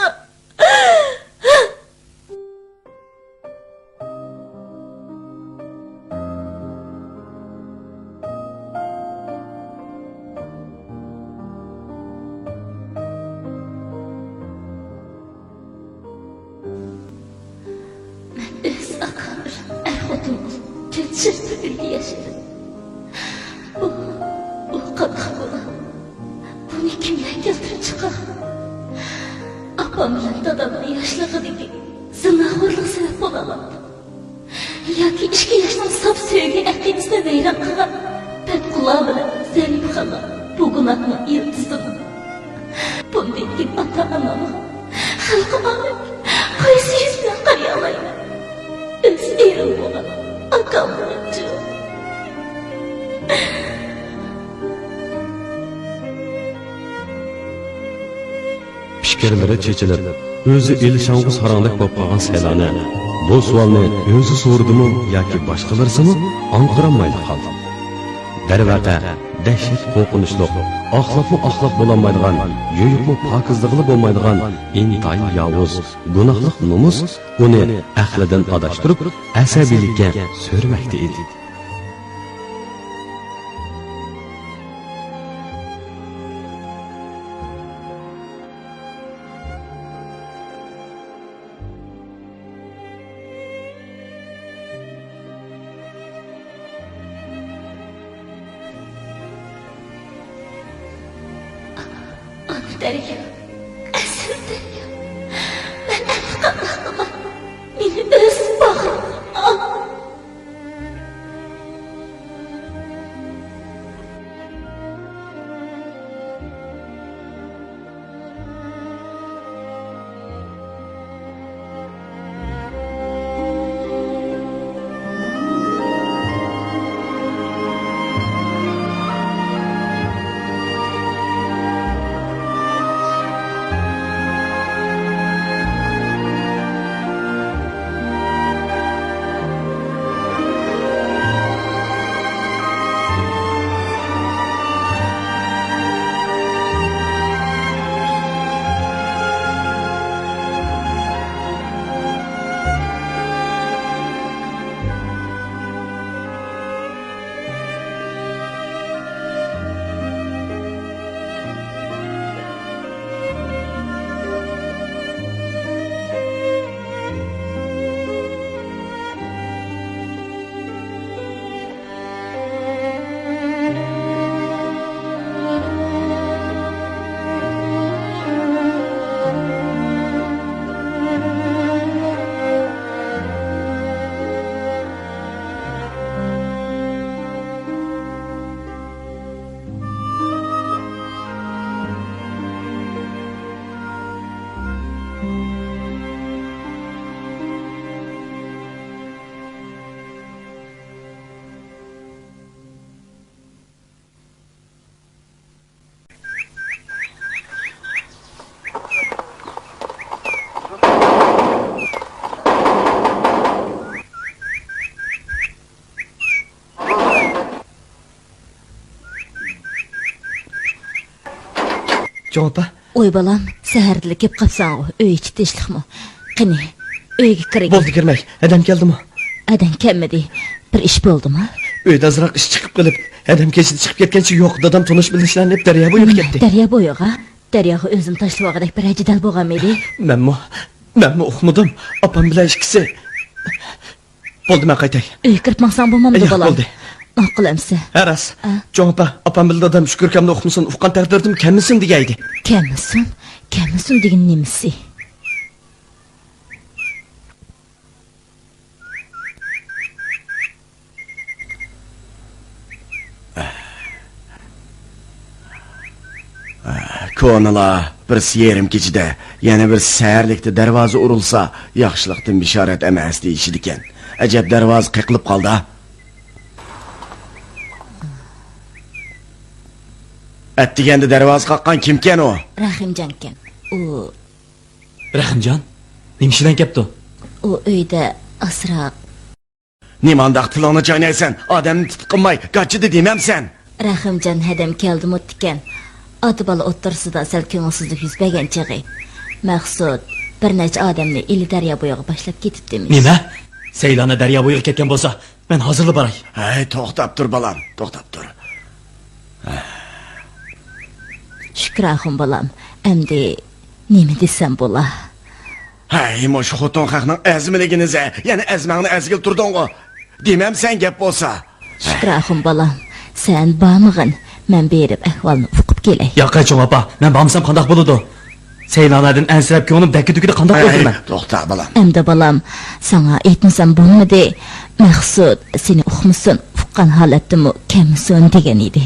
Çırpı birlikte yaşadım. O kadar bola. Bunu kimler getirip çıkar? Apam bilen dadamın yaşlığı dedi. Zınahırlık sebep olamam. Ya ki 2 yaştan sap söğüge ekimizde veyran kılan. Ben kulağı bilen Zeynep hala. Bu günahın yıldızını. Bundan gibi ata anamı. Halkıma kayısı yüzünden karayalayım. Öz erim olan. Akam bilan. Fikirlari chechilib, o'zi elishong'iz harangdek bo'lib qolgan Seylana bu savolni o'zi so'rdimi yoki boshqalarsimi anqiramay qoldi. Darvaqa dahshat qo'rqinchli, axloqmi axloq bo'lolmaydigan, yo'yiqmi pokizlig'i bo'lmaydigan intayin yovuz, gunohliq nomus uni aqlidan adashtirib, asabiylikka so'rmakda edi. Derya, esir Derya. Ben etkandakıma beni öz bağrıma al. Çoğun apa. Oy balam, səhərdilə kep qapsan o, öy içi teşlikmi? Qini, öyge kirek. Boldu girmek. Adam geldi mi? Adan kelmedi. Bir iş boldu mu? Öyde azırak iş çıkıp kalıp. Adam kesin çıkıp ketkençi yok. Dadam tanış bilişlerini hep derya boyup gitti. Derya boyuğa. Deryağı özüm taşlıvağıdak bir acidal boğam edi. Ben mi oxumudum? Apam bilen işkisi. Boldu ben kaytay. Öy kirip maqsan bulmamdı Yok, balam. boldu. Naqılamsa. Eras. Çoğun apa. Apam bildi adam şükür kemde oxumusun. Ufkan takdirdim kendisi digeydi. Kelmesin degin nemisi. Konala bir siyerim keçide, yana bir səhərlikdə dərvazı urulsa, yaxşılıqdan bişarət əməz deyişidiken. Əcəb dərvaz qıqılıb qaldı. Ətdigəndə dərvaz qaqqan kimken o? Rahimcanken. Rahimjon, nimishdan kepti? O öyde asraq. Nimandaq tilini caynaysan, adamni tutqinmay, qaçıdı deməm sen. Rahimcan hadam keldi muttiken. Adı bala ottursida sel köngülsüzlük yüz bergen çıgı. Maqsud bir neçe adamni ili darya boyuğa başlap ketip demiş. Nima? Seylana daryo bo'yiga ketgan bo'lsa, men hozirla boray. Hey, to'xtab tur balam, to'xtab tur. Şükrahım balam. Emdi nemi desem bola. Hey, moş xotun xaqның əzmiliginize, yani əzmağını əzgil turdun o. Deməm sen gep bolsa. Şükrahım balam. Sen bağmığın. Men berip ahvalını uqib kelay. Yo'q, cho'ng opa, men bormasam qandoq bo'ladi? Seylanadan ansirab ko'nglim dakki-dukida qandoq o'ldirman? To'xta balam. Emdi balam, sana aytmasam bo'lmadi. Maqsud seni uqmusun, uqqan holatdimi kamsun degan edi.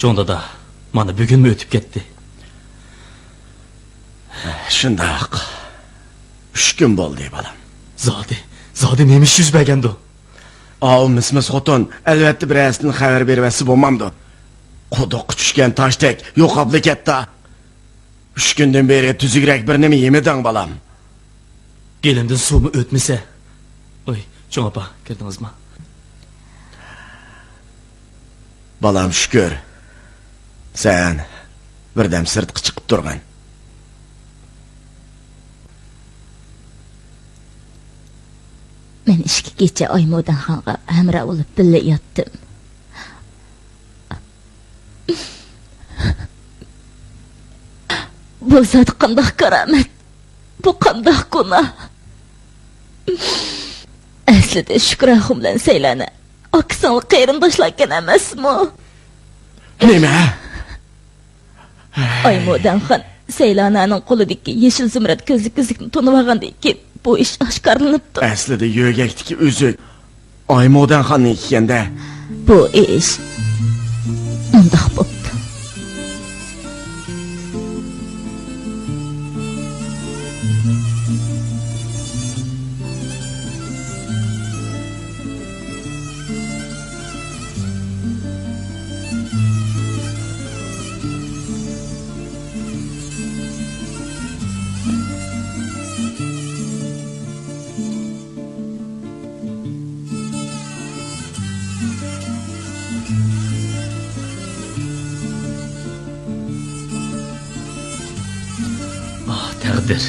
Cho'ng dada, mana bugunmi o'tib ketdi? Shundoq. 3 kun bo'ldi balam. Zodi nemish yuz bergandi? O mismis xotun, albatta bir astin xabar bermasi bo'lmamdi. Quduq tushgan tashdek yo'qobli ketdi. 3 kundan beri tuzukrak bir nima yemeding balam. Gelimdan suvmi o'tmasa? Oy, cho'ng opa, kirdingizmi? Balam şükür. Sen birdem sirtqi chiqib turgan. Men ishga kecha Oymodan xonga hamra bo'lib birga yotdim. Bu zot qandoq karamat. Bu qandoq gunoh. Aslida Shukrahim bilan Seylana oqson qayrindoshlarkan emasmi? Nima? Oymodan xon Seylananing qo'lidagi yeshil zumrad ko'zlikni to'nib olgandan keyin bu ish oshkorlanibdi. Aslida yo'gakdiki o'zi Oymodan xonning ekanda. Bu ish undoq bo'pti. Taqdir.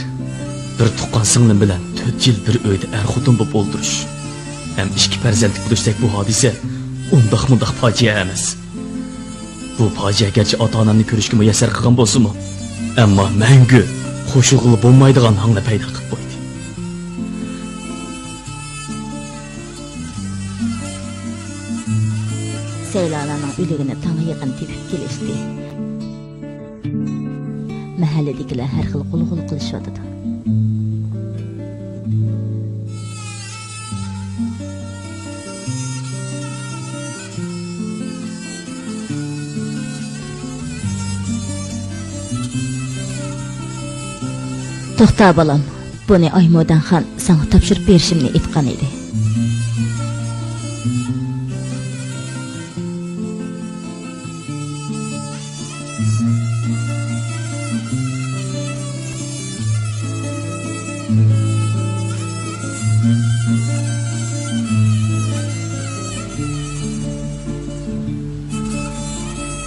Bir tuqqan singlim bilan 4 yil bir uyda er-xotin bo'lib o'ldirish. Ham 2 farzandlik bo'lsak bu hodisa undoq-mundoq fojia emas. Bu fojia gerçi ota-onamni ko'rishga muyassar qilgan bo'lsa-mu, ammo mangu qo'shilg'ili bo'lmaydigan hangni paydo qilib qo'ydi. Seylana'nın ölüğünü tana yakın tepip gelişti. Mahalledekiler her xil qulğul qilishadi. To'xta balam, buni Aymodan xon sana topshirib berishimni aytgan edi.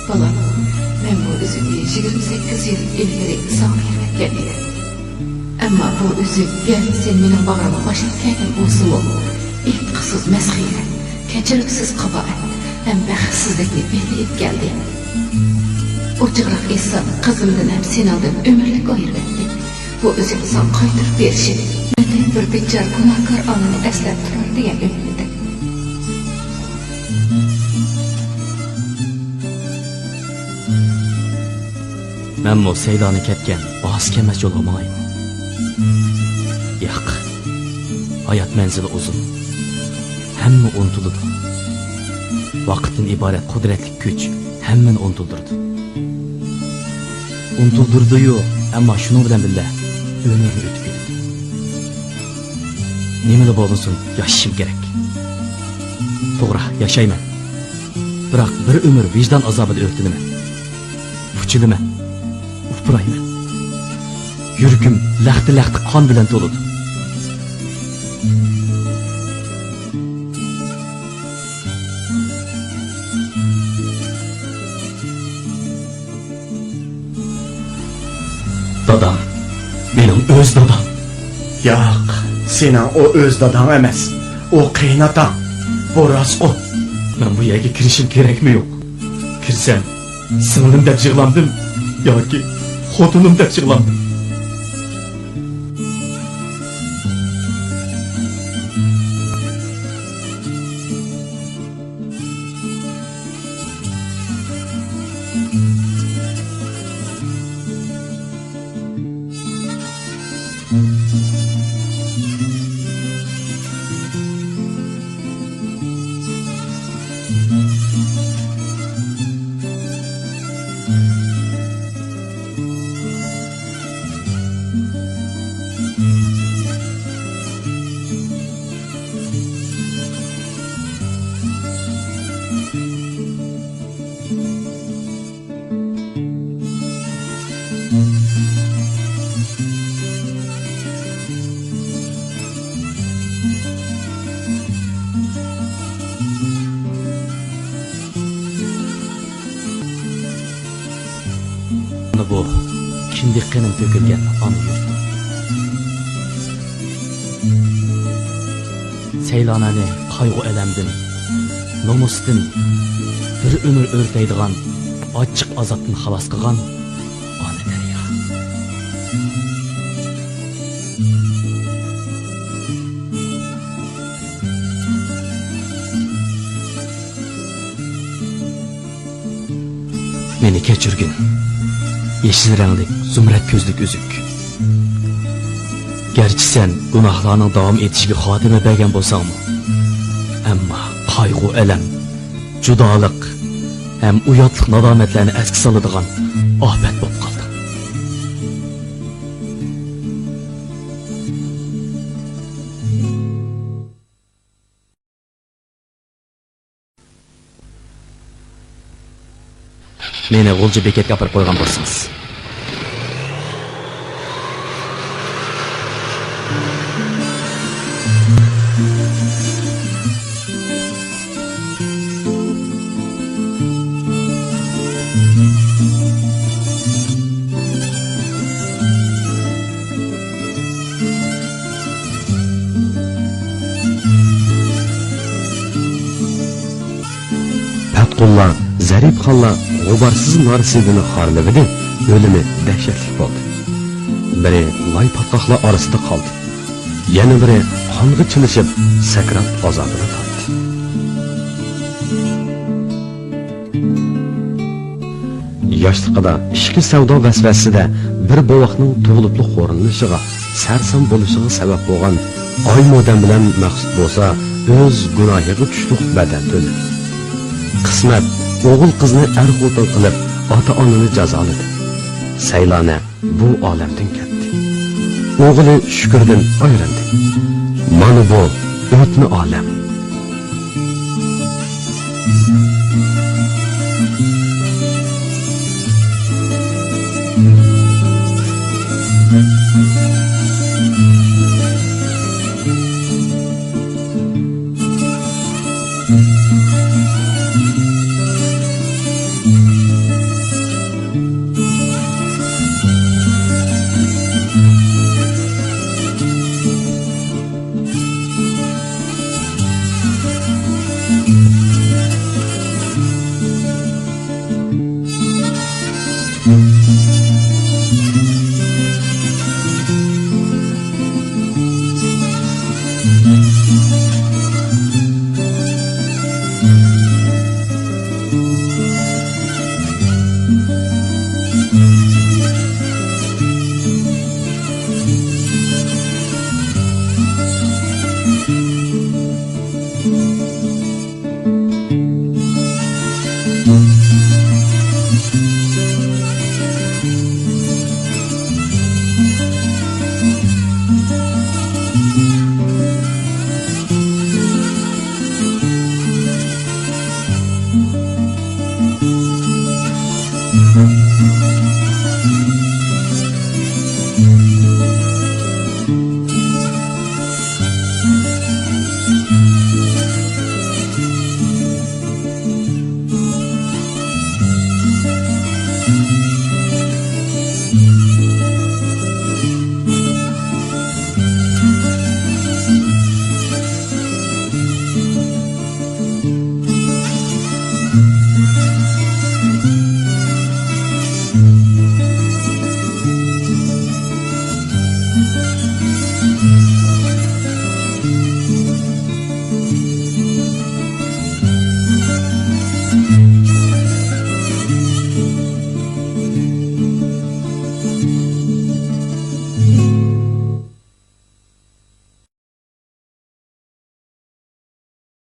Balam, ben bu üzüğü 28 yıl ilgili sana vermek edim. Ama bu üzüğü sen benim bağrıma başlayıp kendim olsun o. İltkısız mezhire, keçiriksiz kabahat, hem baxtsizlikni belirleyip geldi. O çıqraq insan kızımdan hem sen aldın ömürlük ayırıp etti. Bu üzüğü sana kaydırıp verişi. Neden bir bekar günahkar anını eslep turar diye ümidi. Men bu Seylani ketken bas kemes yol olmayım. Yo'q. Hayat menzili uzun. Hamma unutuladi. Vaqtdan iborat qudratli kuch hammani unutildirdi. Unutildirdi-yu, ammo shuning bilan birga ömrni o'tib ketdi. Nimada bo'lsin, yashashim kerak. To'g'ri, yashayman. Biroq bir umr vijdon azobida o'tdinaman. Puchilaman. Upurayman. Yuragim laxti-laxti qon bilan to'ladi. Dadam, benim öz dadam. Yo'q, sening o o'z dadang emas. O qiynatan. Bu rost o. Ben bu yerga kirishim kerakmi yo'q? Kirsam, singlim deb yig'landim yoki xotinim deb yig'landim. Bu kindik qenim to'kilgan ona yurtim. Seylanani qayg'u alamdan, nomusdan bir umr o'rtaydigan ochiq azobdan xalos qilgan ona daryo. Meni kechirgin. Yeşil renglik, zümrət gözlük üzük. Gerçi sen günahlarının davam etişiga xotime bergan bo'lsangmi, ammo qayg'u, alam, judolik ham uyatlik nadomatlarni esga soladigan ofat bo'lib qoldi. Meni G'ulji bekatga olib qo'ygan bo'lsangiz. Fatqullar, Zarif xonlar g'ubarsiz narsidini xorlibidi, o'limi dahshatli bo'ldi. Biri loy patqoqlar orasida qoldi. Yana biri qonga chilishib, sakrat azobini tortdi. Yoshliqida ishki savdo vasvasida bir bovoqning tug'ilibli xo'rinishiga, sarson bo'lishiga sabab bo'lgan oy modam bilan maqsud bo'lsa, o'z gunohiga tushliq badal to'ladi. Qismat o'g'il qizni er-xotin qilib, ota-onani jazoladi. Saylona bu olamdan ketdi. O'g'li Shukurdan ayrıldı. Mana bu o'tni olam.